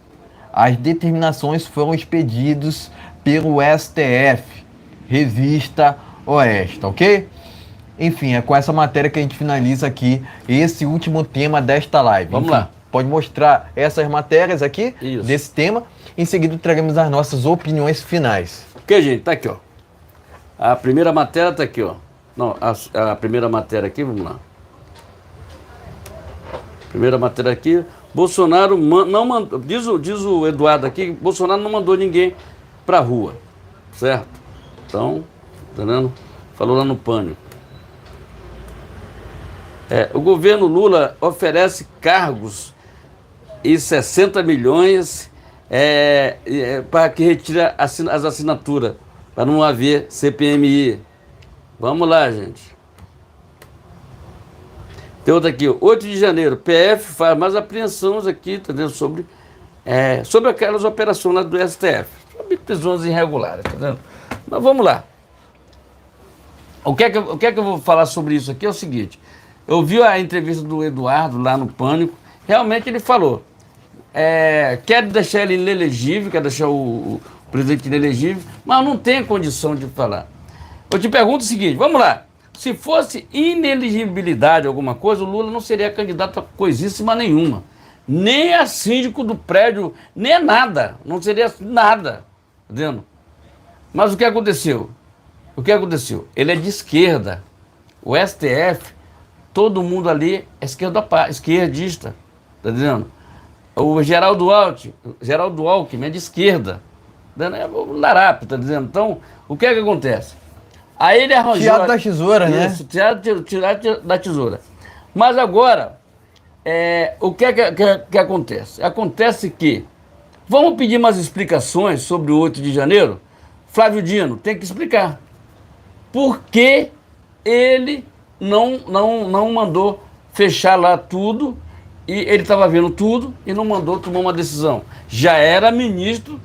As determinações foram expedidas pelo STF, revista Oeste, ok? Enfim, é com essa matéria que a gente finaliza aqui esse último tema desta live. Vamos Enfim, lá. pode mostrar essas matérias aqui, Isso. desse tema. Em seguida, traremos as nossas opiniões finais. Ok, gente, tá aqui, ó. A primeira matéria tá aqui, ó. Não, a primeira matéria aqui, vamos lá. Primeira matéria aqui. Bolsonaro não mandou, diz o Eduardo aqui, Bolsonaro não mandou ninguém pra rua, certo? Então, tá vendo? Falou lá no Pânico. O governo Lula oferece cargos e 60 milhões para que retire as assinaturas, para não haver CPMI. Vamos lá, gente. Tem outra aqui, 8 de janeiro, PF faz mais apreensões aqui, entendeu? Sobre aquelas operações lá do STF, sobre prisões irregulares, tá vendo? Mas vamos lá. O que é que eu vou falar sobre isso aqui é o seguinte, eu vi a entrevista do Eduardo lá no Pânico, realmente ele falou, quer deixar ele inelegível, quer deixar o presidente inelegível, mas não tem condição de falar. Eu te pergunto o seguinte, vamos lá, se fosse inelegibilidade alguma coisa, o Lula não seria candidato a coisíssima nenhuma. Nem a síndico do prédio, nem a nada. Não seria nada. Entendeu? Mas o que aconteceu? O que aconteceu? Ele é de esquerda. O STF, todo mundo ali é esquerdista. Tá entendendo? O Geraldo Alckmin é de esquerda. É o Larápio, tá dizendo? Então, o que é que acontece? Aí ele arranjou... Tirado da tesoura, né? Isso, tirado da tesoura. Mas agora, o que que acontece? Acontece que, vamos pedir umas explicações sobre o 8 de janeiro? Flávio Dino tem que explicar. Por que ele não mandou fechar lá tudo, e ele estava vendo tudo e não mandou tomar uma decisão. Já era ministro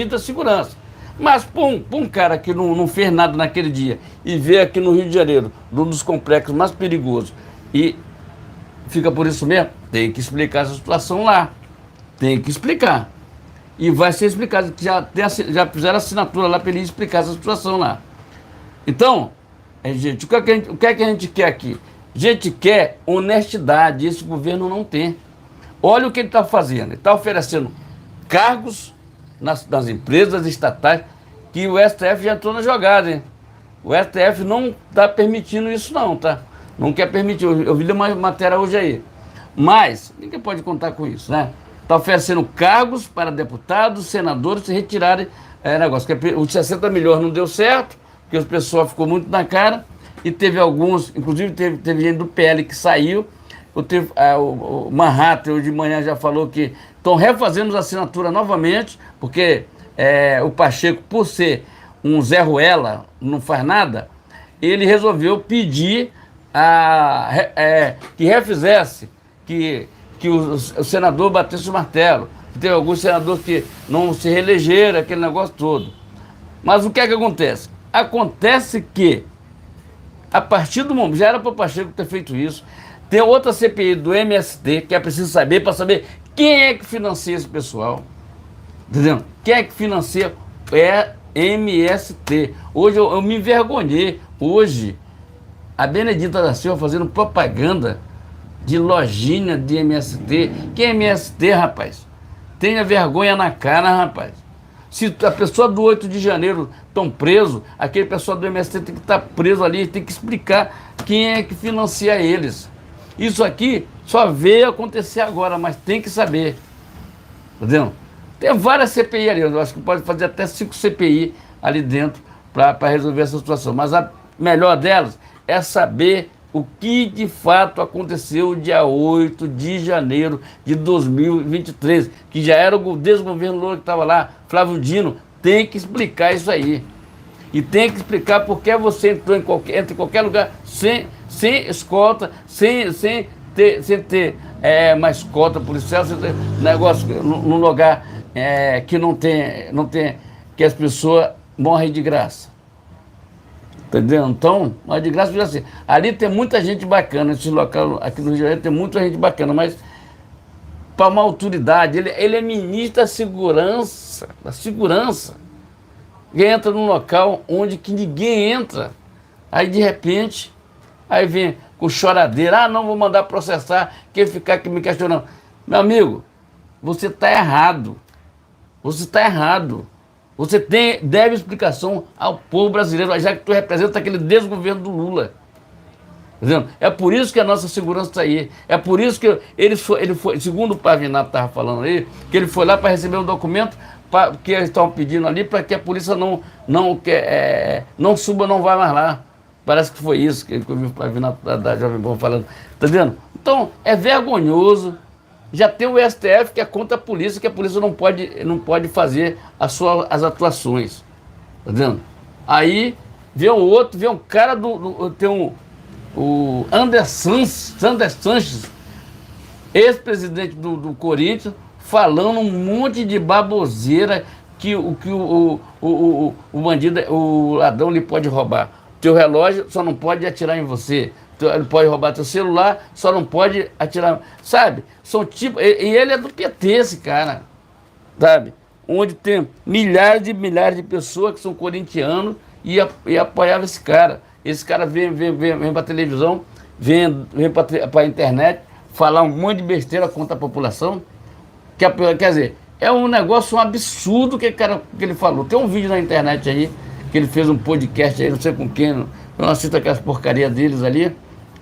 da Segurança. Mas para um cara que não fez nada naquele dia e vê aqui no Rio de Janeiro, um dos complexos mais perigosos, e fica por isso mesmo, tem que explicar essa situação lá. Tem que explicar. E vai ser explicado, já fizeram assinatura lá para ele explicar essa situação lá. Então, gente, o que é que a gente quer aqui? A gente quer honestidade, esse governo não tem. Olha o que ele está fazendo, ele está oferecendo cargos nas empresas estatais, que o STF já entrou na jogada, hein? O STF não está permitindo isso não, tá? Não quer permitir, eu vi uma matéria hoje aí. Mas, ninguém pode contar com isso, né? Está oferecendo cargos para deputados, senadores se retirarem negócio. Os 60 milhões não deu certo, porque o pessoal ficou muito na cara, e teve alguns, inclusive teve gente do PL que saiu, o Manhattan hoje de manhã já falou que estão refazendo a assinatura novamente, porque o Pacheco, por ser um Zé Ruela, não faz nada, ele resolveu pedir que refizesse, que o senador batesse o martelo. Tem alguns senadores que não se reelegeram, aquele negócio todo. Mas o que é que acontece? Acontece que, a partir do momento, já era para o Pacheco ter feito isso, tem outra CPI do MST, que é preciso saber, para saber quem é que financia esse pessoal. Entendeu? Quem é que financia? MST. Hoje eu me envergonhei. Hoje, a Benedita da Silva fazendo propaganda de lojinha de MST. Que é MST, rapaz? Tenha vergonha na cara, rapaz. Se a pessoa do 8 de janeiro estão preso, aquele pessoal do MST tem que estar preso ali, tem que explicar quem é que financia eles. Isso aqui só veio acontecer agora, mas tem que saber. Entendeu? Tem várias CPI ali, eu acho que pode fazer até 5 CPI ali dentro para resolver essa situação. Mas a melhor delas é saber o que de fato aconteceu dia 8 de janeiro de 2023, que já era o desgoverno Lula que estava lá. Flávio Dino tem que explicar isso aí. E tem que explicar por que você entrou entra em qualquer lugar sem escolta, sem ter uma escolta policial, sem ter negócio num lugar que não tem, que as pessoas morrem de graça. Entendeu? Então, mas de graça, assim, ali tem muita gente bacana, esse local aqui no Rio de Janeiro tem muita gente bacana, mas para uma autoridade. Ele é ministro da segurança, E entra num local onde que ninguém entra. Aí, de repente, aí vem com choradeira. Não, vou mandar processar. Quem ficar aqui me questionando. Meu amigo, você está errado. Você está errado. Você deve explicação ao povo brasileiro, já que tu representa aquele desgoverno do Lula. Entendeu? É por isso que a nossa segurança está aí. É por isso que ele foi, segundo o Pavinato estava falando aí, que ele foi lá para receber um documento que eles estavam pedindo ali para que a polícia não suba, não vá mais lá. Parece que foi isso que eu vi o Pavinato da Jovem Pan falando. Tá vendo? Então, é vergonhoso. Já tem o STF que é contra a polícia, que a polícia não pode fazer as atuações. Tá vendo? Aí vem o outro, vem um cara tem o André Sanches, ex-presidente do Corinthians, falando um monte de baboseira que o bandido, o ladrão lhe pode roubar. Teu relógio só não pode atirar em você. Ele pode roubar teu celular, só não pode atirar. Sabe? São tipo. E ele é do PT, esse cara. Sabe? Onde tem milhares de pessoas que são corintianos e apoiavam esse cara. Esse cara vem pra televisão, vem pra internet, falar um monte de besteira contra a população. Quer dizer, é um negócio, um absurdo que ele falou. Tem um vídeo na internet aí, que ele fez um podcast aí, não sei com quem, eu não assisto aquelas porcarias deles ali.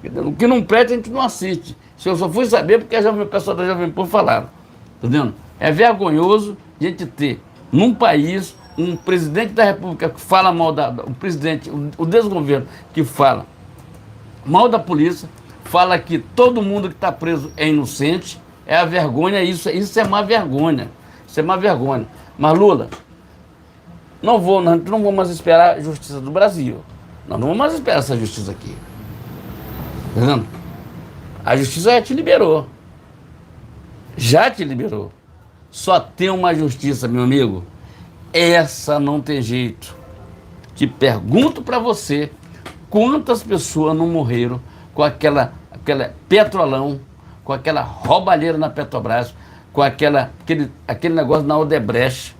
O que não presta, a gente não assiste. Eu só fui saber porque o pessoal da Jovem Pan falaram. Entendendo? É vergonhoso a gente ter, num país, um presidente da República que fala mal o desgoverno que fala mal da polícia, fala que todo mundo que está preso é inocente. É a vergonha, isso é uma vergonha. Isso é uma vergonha. Mas, Lula, nós não vamos mais esperar a justiça do Brasil. Nós não vamos mais esperar essa justiça aqui. Tá vendo? A justiça já te liberou. Já te liberou. Só tem uma justiça, meu amigo. Essa não tem jeito. Te pergunto para você, quantas pessoas não morreram com aquela petrolão, com aquela roubalheira na Petrobras, com aquele negócio na Odebrecht?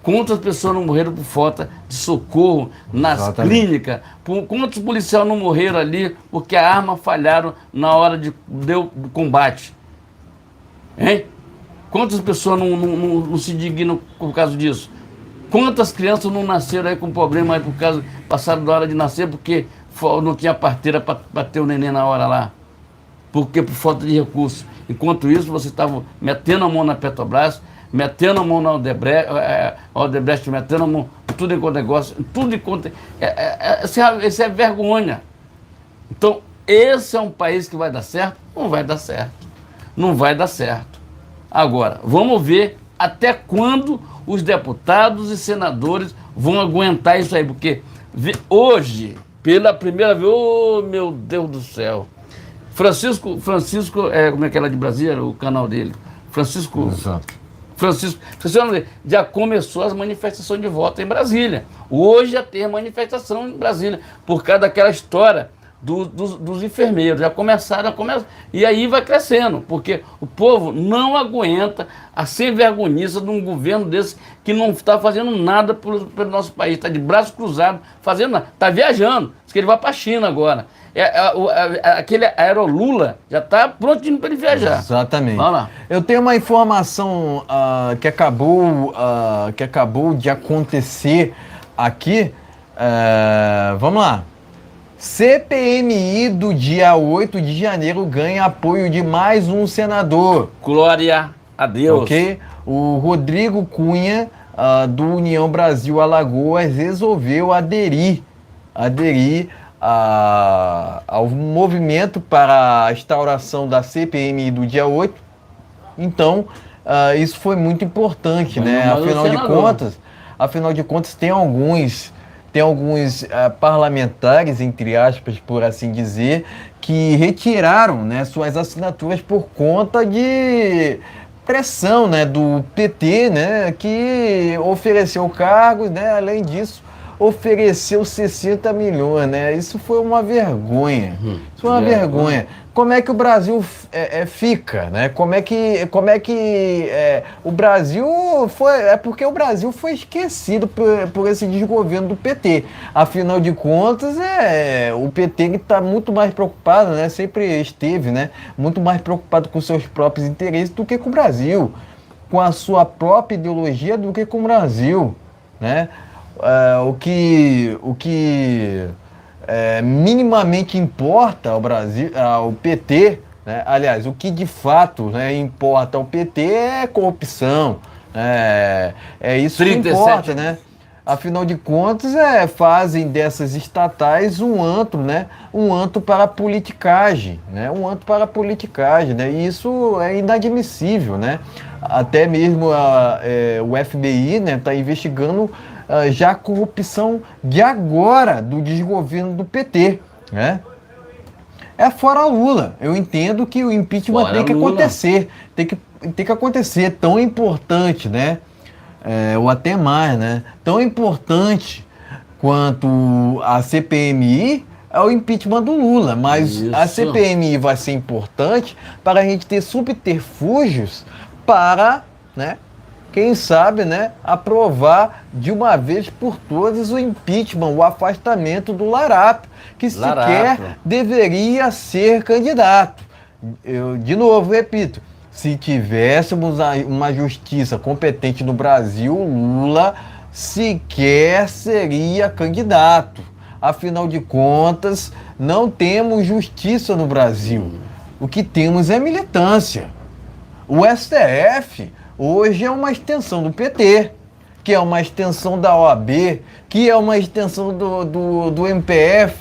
Quantas pessoas não morreram por falta de socorro nas clínicas? Quantos policiais não morreram ali porque a arma falharam na hora do combate? Hein? Quantas pessoas não se dignam por causa disso? Quantas crianças não nasceram aí com problema aí por causa, passaram da hora de nascer porque não tinha parteira para ter o neném na hora lá? Porque por falta de recursos. Enquanto isso, você estava metendo a mão na Petrobras, metendo a mão na Odebrecht, metendo a mão tudo enquanto negócio, tudo enquanto. Isso é vergonha. Então, esse é um país que vai dar certo? Não vai dar certo. Não vai dar certo. Agora, vamos ver até quando os deputados e senadores vão aguentar isso aí, porque hoje, pela primeira vez, oh meu Deus do céu, Francisco, como é que era de Brasília, o canal dele? Francisco, já começou as manifestações de voto em Brasília. Hoje já tem manifestação em Brasília, por causa daquela história dos enfermeiros. Já começaram, e aí vai crescendo, porque o povo não aguenta a sem-vergonhice de um governo desse que não está fazendo nada pelo nosso país, está de braço cruzado, fazendo nada, está viajando, diz que ele vai para a China agora. Aquele Aerolula já está prontinho para ele viajar. Exatamente. Vamos lá. Eu tenho uma informação que acabou de acontecer aqui. Vamos lá. CPMI do dia 8 de janeiro ganha apoio de mais um senador. Glória a Deus. Ok? O Rodrigo Cunha, do União Brasil Alagoas, resolveu aderir ao movimento para a instauração da CPMI do dia 8. Então, isso foi muito importante, né? Afinal de contas, tem alguns parlamentares, entre aspas, por assim dizer, que retiraram, né, suas assinaturas por conta de pressão, né, do PT, né, que ofereceu cargos, né? Além disso, ofereceu 60 milhões, né? Isso foi uma vergonha. Isso foi uma vergonha. Como é que o Brasil fica, né? Como é que o Brasil foi... É porque o Brasil foi esquecido por esse desgoverno do PT. Afinal de contas, o PT está muito mais preocupado, né? Sempre esteve, né? Muito mais preocupado com seus próprios interesses do que com o Brasil. Com a sua própria ideologia do que com o Brasil, né? O que minimamente importa ao Brasil, ao PT, né? Aliás, o que de fato, né, importa ao PT é corrupção, é isso que importa, né? Afinal de contas, fazem dessas estatais um antro, né? Um antro para a politicagem, né? Um antro para a politicagem, né? E isso é inadmissível, né? Até mesmo o FBI, né, está investigando já a corrupção de agora, do desgoverno do PT, né? É fora Lula. Eu entendo que o impeachment tem que acontecer, tem que acontecer, tão importante, né? Ou até mais, né? Tão importante quanto a CPMI é o impeachment do Lula, mas isso. A CPMI vai ser importante para a gente ter subterfúgios para, né, quem sabe, né, aprovar de uma vez por todas o impeachment, o afastamento do Larápio, que sequer deveria ser candidato. Eu, de novo, repito, se tivéssemos uma justiça competente no Brasil, Lula sequer seria candidato. Afinal de contas, não temos justiça no Brasil. O que temos é militância. O STF hoje é uma extensão do PT, que é uma extensão da OAB, que é uma extensão do MPF.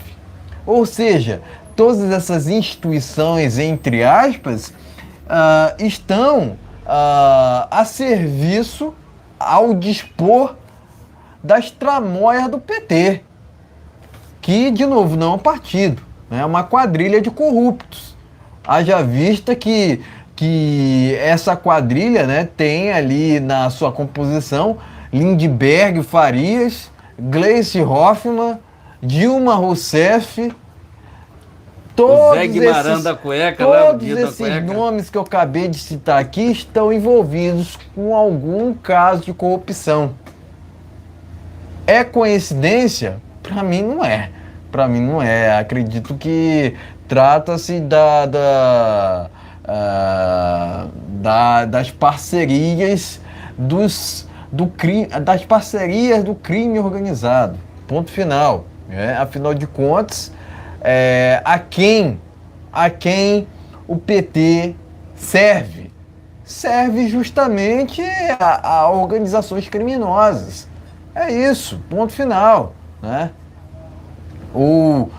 Ou seja, todas essas instituições, entre aspas, estão a serviço, ao dispor das tramóias do PT, que, de novo, não é um partido, né? É uma quadrilha de corruptos. Haja vista que essa quadrilha, né, tem ali na sua composição Lindbergh Farias, Gleice Hoffmann, Dilma Rousseff, todos esses nomes que eu acabei de citar aqui estão envolvidos com algum caso de corrupção. É coincidência? Para mim não é. Para mim não é. Acredito que trata-se das parcerias das parcerias do crime organizado. Ponto final. Afinal de contas, a quem o PT serve? Serve justamente a organizações criminosas. É isso, ponto final, né? Ou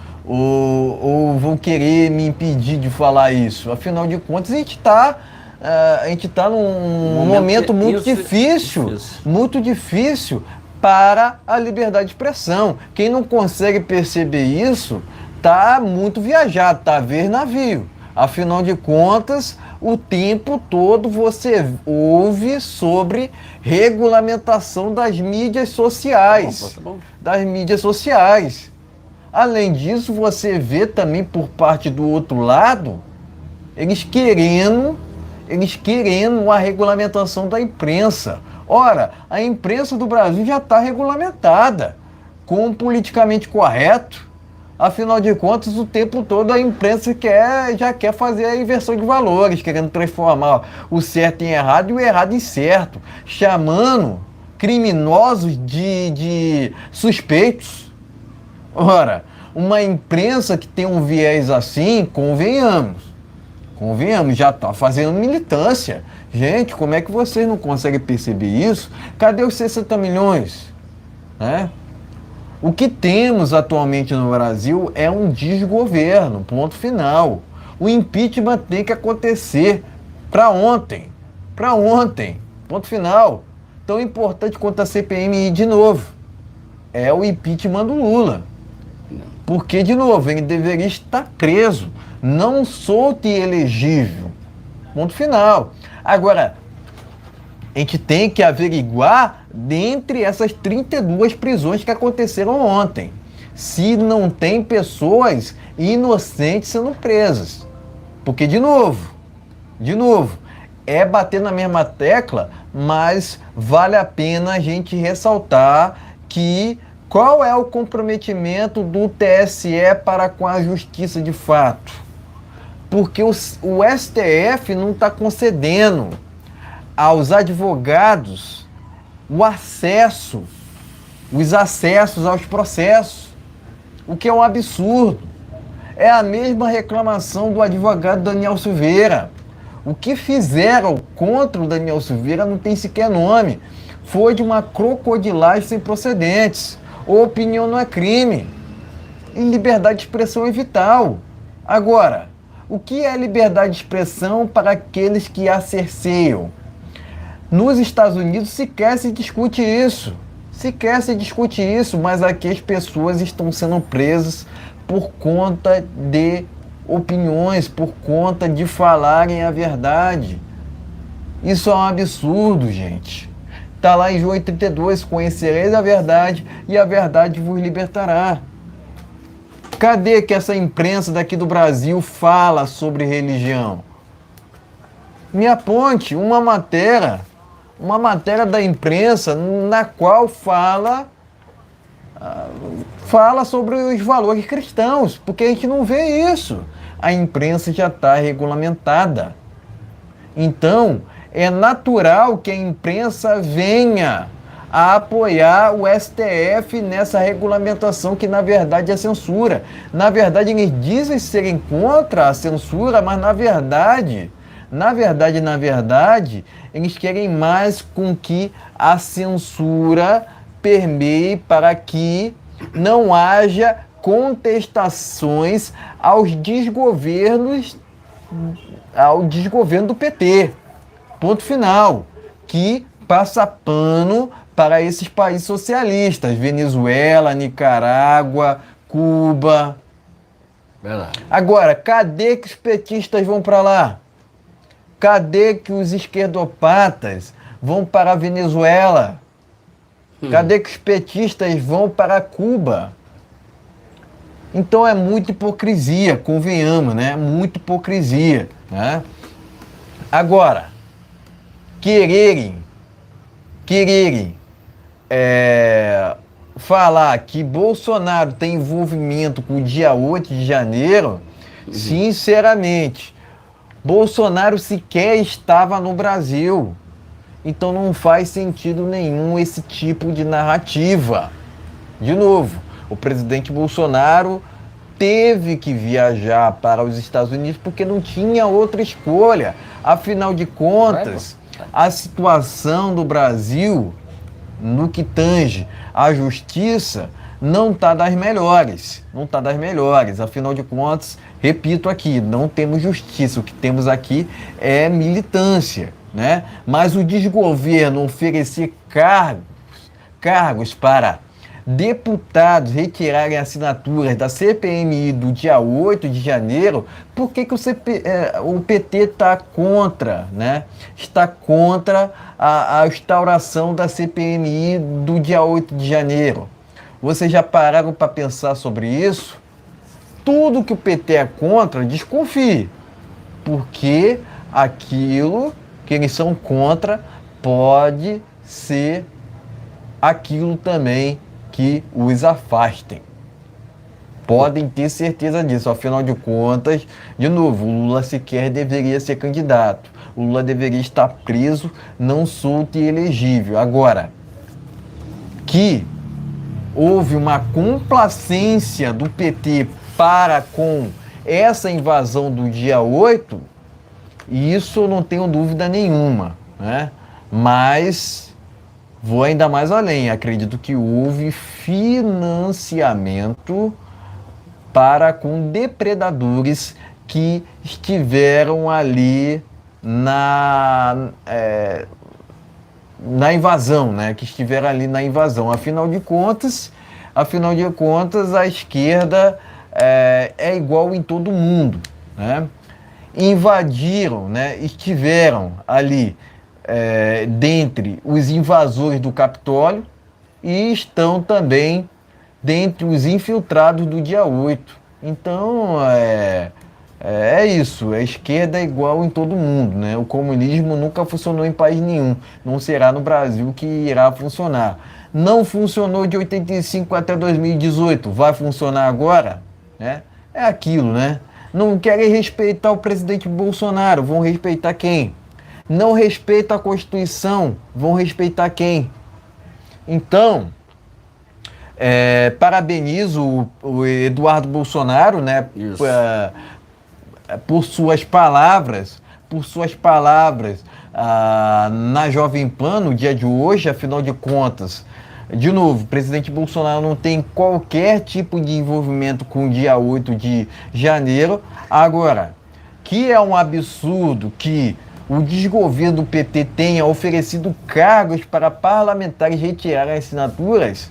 vão querer me impedir de falar isso? Afinal de contas, a gente está num momento muito difícil para a liberdade de expressão. Quem não consegue perceber isso está muito viajado, está a ver navio. Afinal de contas, o tempo todo você ouve sobre regulamentação das mídias sociais. Das mídias sociais. Além disso, você vê também por parte do outro lado, eles querendo a regulamentação da imprensa. Ora, a imprensa do Brasil já está regulamentada com o politicamente correto. Afinal de contas, o tempo todo a imprensa já quer fazer a inversão de valores, querendo transformar o certo em errado e o errado em certo, chamando criminosos de suspeitos. Ora, uma imprensa que tem um viés assim, convenhamos, já está fazendo militância. Gente, como é que vocês não conseguem perceber isso? Cadê os 60 milhões? Né? O que temos atualmente no Brasil é um desgoverno, ponto final. O impeachment tem que acontecer para ontem, ponto final. Tão importante quanto a CPMI, de novo, é o impeachment do Lula. Porque, de novo, ele deveria estar preso, não solto e elegível. Ponto final. Agora, A gente tem que averiguar dentre essas 32 prisões que aconteceram ontem, se não tem pessoas inocentes sendo presas. Porque, de novo, é bater na mesma tecla, mas vale a pena a gente ressaltar que qual é o comprometimento do TSE para com a justiça de fato. Porque o STF não está concedendo aos advogados os acessos aos processos, o que é um absurdo. É a mesma reclamação do advogado Daniel Silveira. O que fizeram contra o Daniel Silveira não tem sequer nome. Foi de uma crocodilagem sem precedentes. Opinião não é crime. E liberdade de expressão é vital. Agora, o que é liberdade de expressão para aqueles que a cerceiam? Nos Estados Unidos sequer se discute isso. Mas aqui as pessoas estão sendo presas por conta de opiniões, por conta de falarem a verdade. Isso é um absurdo, gente. Está lá em João 8,32, conhecereis a verdade e a verdade vos libertará. Cadê que essa imprensa daqui do Brasil fala sobre religião? Me aponte uma matéria da imprensa na qual fala sobre os valores cristãos, porque a gente não vê isso. A imprensa já está regulamentada. Então, é natural que a imprensa venha a apoiar o STF nessa regulamentação que, na verdade, é censura. Na verdade, eles dizem serem contra a censura, mas, na verdade, eles querem mais com que a censura permeie para que não haja contestações ao desgoverno do PT. Ponto final. Que passa pano para esses países socialistas, Venezuela, Nicarágua, Cuba. Verdade. Agora, cadê que os petistas vão para lá? Cadê que os esquerdopatas vão para a Venezuela? Cadê que os petistas vão para Cuba? Então é muita hipocrisia, convenhamos, né? Muita hipocrisia, né? Agora, quererem falar que Bolsonaro tem envolvimento com o dia 8 de janeiro, sinceramente, Bolsonaro sequer estava no Brasil. Então não faz sentido nenhum esse tipo de narrativa. De novo, o presidente Bolsonaro teve que viajar para os Estados Unidos porque não tinha outra escolha. Afinal de contas, a situação do Brasil, no que tange à justiça, não está das melhores. Afinal de contas, repito aqui, não temos justiça. O que temos aqui é militância, né? Mas o desgoverno oferecer cargos para deputados retirarem assinaturas da CPMI do dia 8 de janeiro, por que o PT está contra, né? Está contra a instauração da CPMI do dia 8 de janeiro. Vocês já pararam para pensar sobre isso? Tudo que o PT é contra, desconfie, porque aquilo que eles são contra pode ser aquilo também que os afastem. Podem ter certeza disso. Afinal de contas, de novo, o Lula sequer deveria ser candidato. O Lula deveria estar preso, não solto e elegível. Agora, que houve uma complacência do PT para com essa invasão do dia 8, isso eu não tenho dúvida nenhuma, né? Mas vou ainda mais além. Acredito que houve financiamento para com depredadores que estiveram ali na invasão, né? Que estiveram ali na invasão. Afinal de contas, a esquerda é igual em todo mundo, né? Invadiram, né? Estiveram ali dentre os invasores do Capitólio e estão também dentre os infiltrados do dia 8. Então, é isso. A esquerda é igual em todo mundo, né? O comunismo nunca funcionou em país nenhum. Não será no Brasil que irá funcionar. Não funcionou de 85 até 2018. Vai funcionar agora? Né? É aquilo, né? Não querem respeitar o presidente Bolsonaro. Vão respeitar quem? Não respeitam a Constituição. Vão respeitar quem? Então, parabenizo o Eduardo Bolsonaro, né? Por suas palavras, na Jovem Pan, no dia de hoje, afinal de contas, de novo, o presidente Bolsonaro não tem qualquer tipo de envolvimento com o dia 8 de janeiro. Agora, que é um absurdo que o desgoverno do PT tenha oferecido cargos para parlamentares retirarem assinaturas,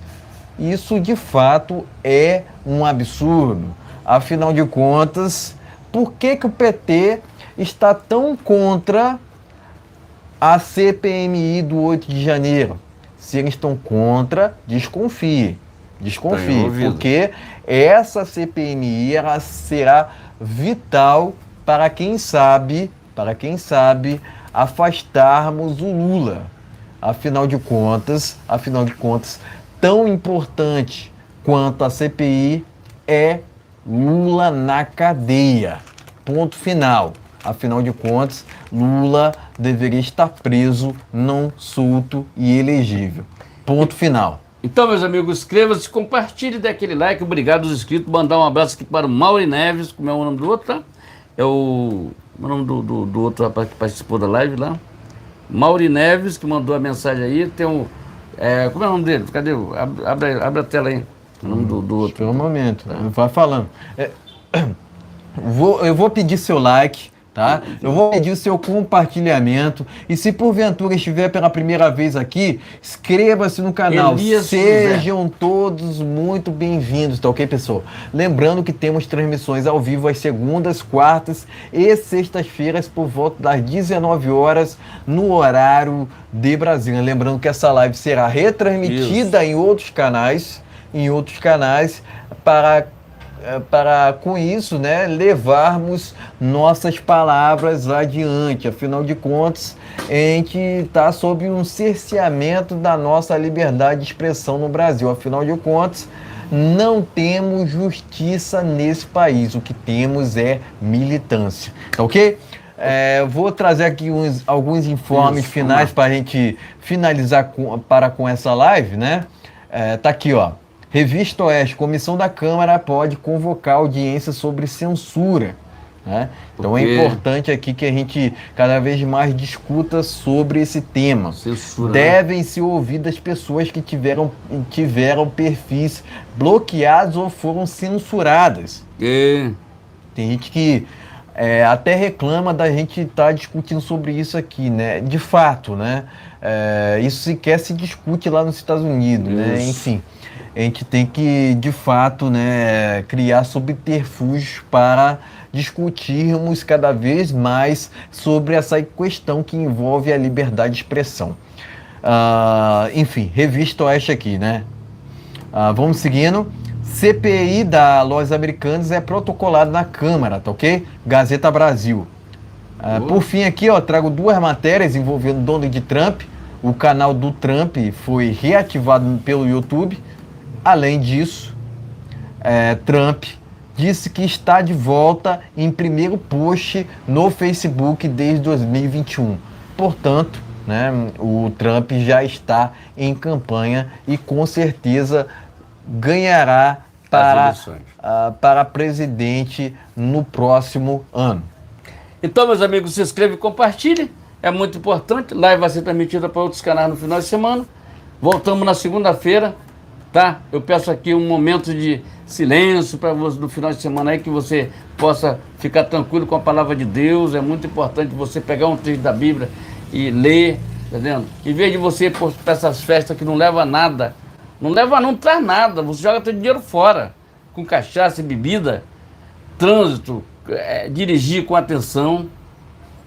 isso de fato é um absurdo. Afinal de contas, por que o PT está tão contra a CPMI do 8 de janeiro? Se eles estão contra, desconfie. Porque essa CPMI ela será vital para quem sabe afastarmos o Lula. Afinal de contas, tão importante quanto a CPI é Lula na cadeia. Ponto final. Afinal de contas, Lula deveria estar preso, não solto e elegível. Ponto final. Então, meus amigos, inscreva-se, compartilhe, dê aquele like. Obrigado aos inscritos. Mandar um abraço aqui para o Mauri Neves, como é o nome do outro, tá? É o nome do outro rapaz que participou da live lá. Mauri Neves, que mandou a mensagem aí. Tem um... como é o nome dele? Cadê? Abre a tela aí. O nome do outro. Espera um momento. Vai falando. Eu vou pedir seu like, tá? Eu vou pedir o seu compartilhamento. E se porventura estiver pela primeira vez aqui, inscreva-se no canal. Sejam todos muito bem-vindos, tá ok, pessoal? Lembrando que temos transmissões ao vivo às segundas, quartas e sextas-feiras por volta das 19 horas no horário de Brasília. Lembrando que essa live será retransmitida em outros canais, para com isso, né, levarmos nossas palavras adiante. Afinal de contas, a gente está sob um cerceamento da nossa liberdade de expressão no Brasil. Afinal de contas, não temos justiça nesse país. O que temos é militância. Tá ok? Vou trazer aqui alguns informes finais para a gente finalizar com essa live, né? Tá aqui, ó. Revista Oeste, Comissão da Câmara pode convocar audiência sobre censura. Né? Então é importante aqui que a gente cada vez mais discuta sobre esse tema. Censura, devem ser ouvidas pessoas que tiveram perfis bloqueados ou foram censuradas. Tem gente que até reclama da gente estar discutindo sobre isso aqui, né? De fato, né? Isso sequer se discute lá nos Estados Unidos, né? Enfim. A gente tem que, de fato, né, criar subterfúgios para discutirmos cada vez mais sobre essa questão que envolve a liberdade de expressão. Enfim, Revista Oeste aqui, né? Vamos seguindo. CPI da Lojas Americanas é protocolado na Câmara, tá ok? Gazeta Brasil. Por fim aqui, ó, trago duas matérias envolvendo Donald Trump. O canal do Trump foi reativado pelo YouTube. Além disso, Trump disse que está de volta em primeiro post no Facebook desde 2021. Portanto, né, o Trump já está em campanha e com certeza ganhará para presidente no próximo ano. Então, meus amigos, se inscreve e compartilhe. É muito importante. Live vai ser transmitida para outros canais no final de semana. Voltamos na segunda-feira. Tá? Eu peço aqui um momento de silêncio para você no final de semana aí, que você possa ficar tranquilo com a palavra de Deus. É muito importante você pegar um trecho da Bíblia e ler, tá vendo? Em vez de você ir para essas festas que não leva nada, não traz nada, você joga teu dinheiro fora, com cachaça e bebida, trânsito, dirigir com atenção,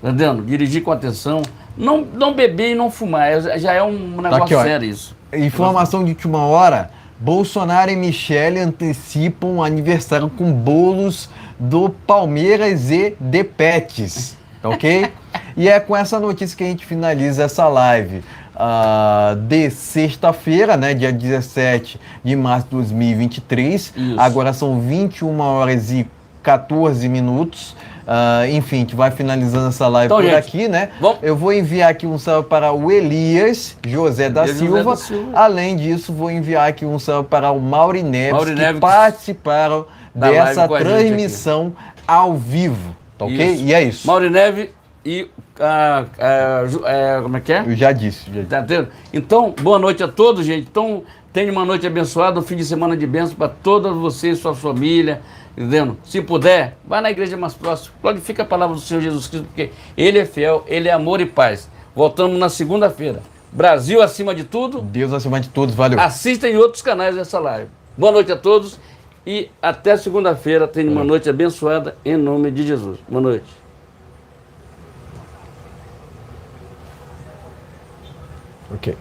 tá vendo? Dirigir com atenção, Não beber e não fumar, já é um negócio aqui, ó. sério isso. Informação de última hora: Bolsonaro e Michele antecipam o aniversário com bolos do Palmeiras e de Pets, ok? E é com essa notícia que a gente finaliza essa live de sexta-feira, né, dia 17 de março de 2023. Isso. Agora são 21 horas e 14 minutos. Enfim, a gente vai finalizando essa live Então, por gente, aqui, né? vamos- Eu vou enviar aqui um salve para o Elias José da Elias José Silva. da Silva. Além disso, vou enviar aqui um salve para o Mauri Neves, Mauri que Neves, participaram da dessa live com a gente transmissão ao vivo, tá ok? Isso. E é isso. Mauri Neve e. Como é que é? Eu já disse. Tá tendo? Então, boa noite a todos, gente. Então, tenha uma noite abençoada, um fim de semana de bênção para todas vocês, sua família, entendendo? Se puder, vá na igreja mais próxima, glorifica a palavra do Senhor Jesus Cristo, porque Ele é fiel, Ele é amor e paz. Voltamos na segunda-feira. Brasil acima de tudo. Deus acima de todos, valeu. Assista em outros canais dessa live. Boa noite a todos e até segunda-feira. Tenha uma noite abençoada em nome de Jesus. Boa noite. Ok.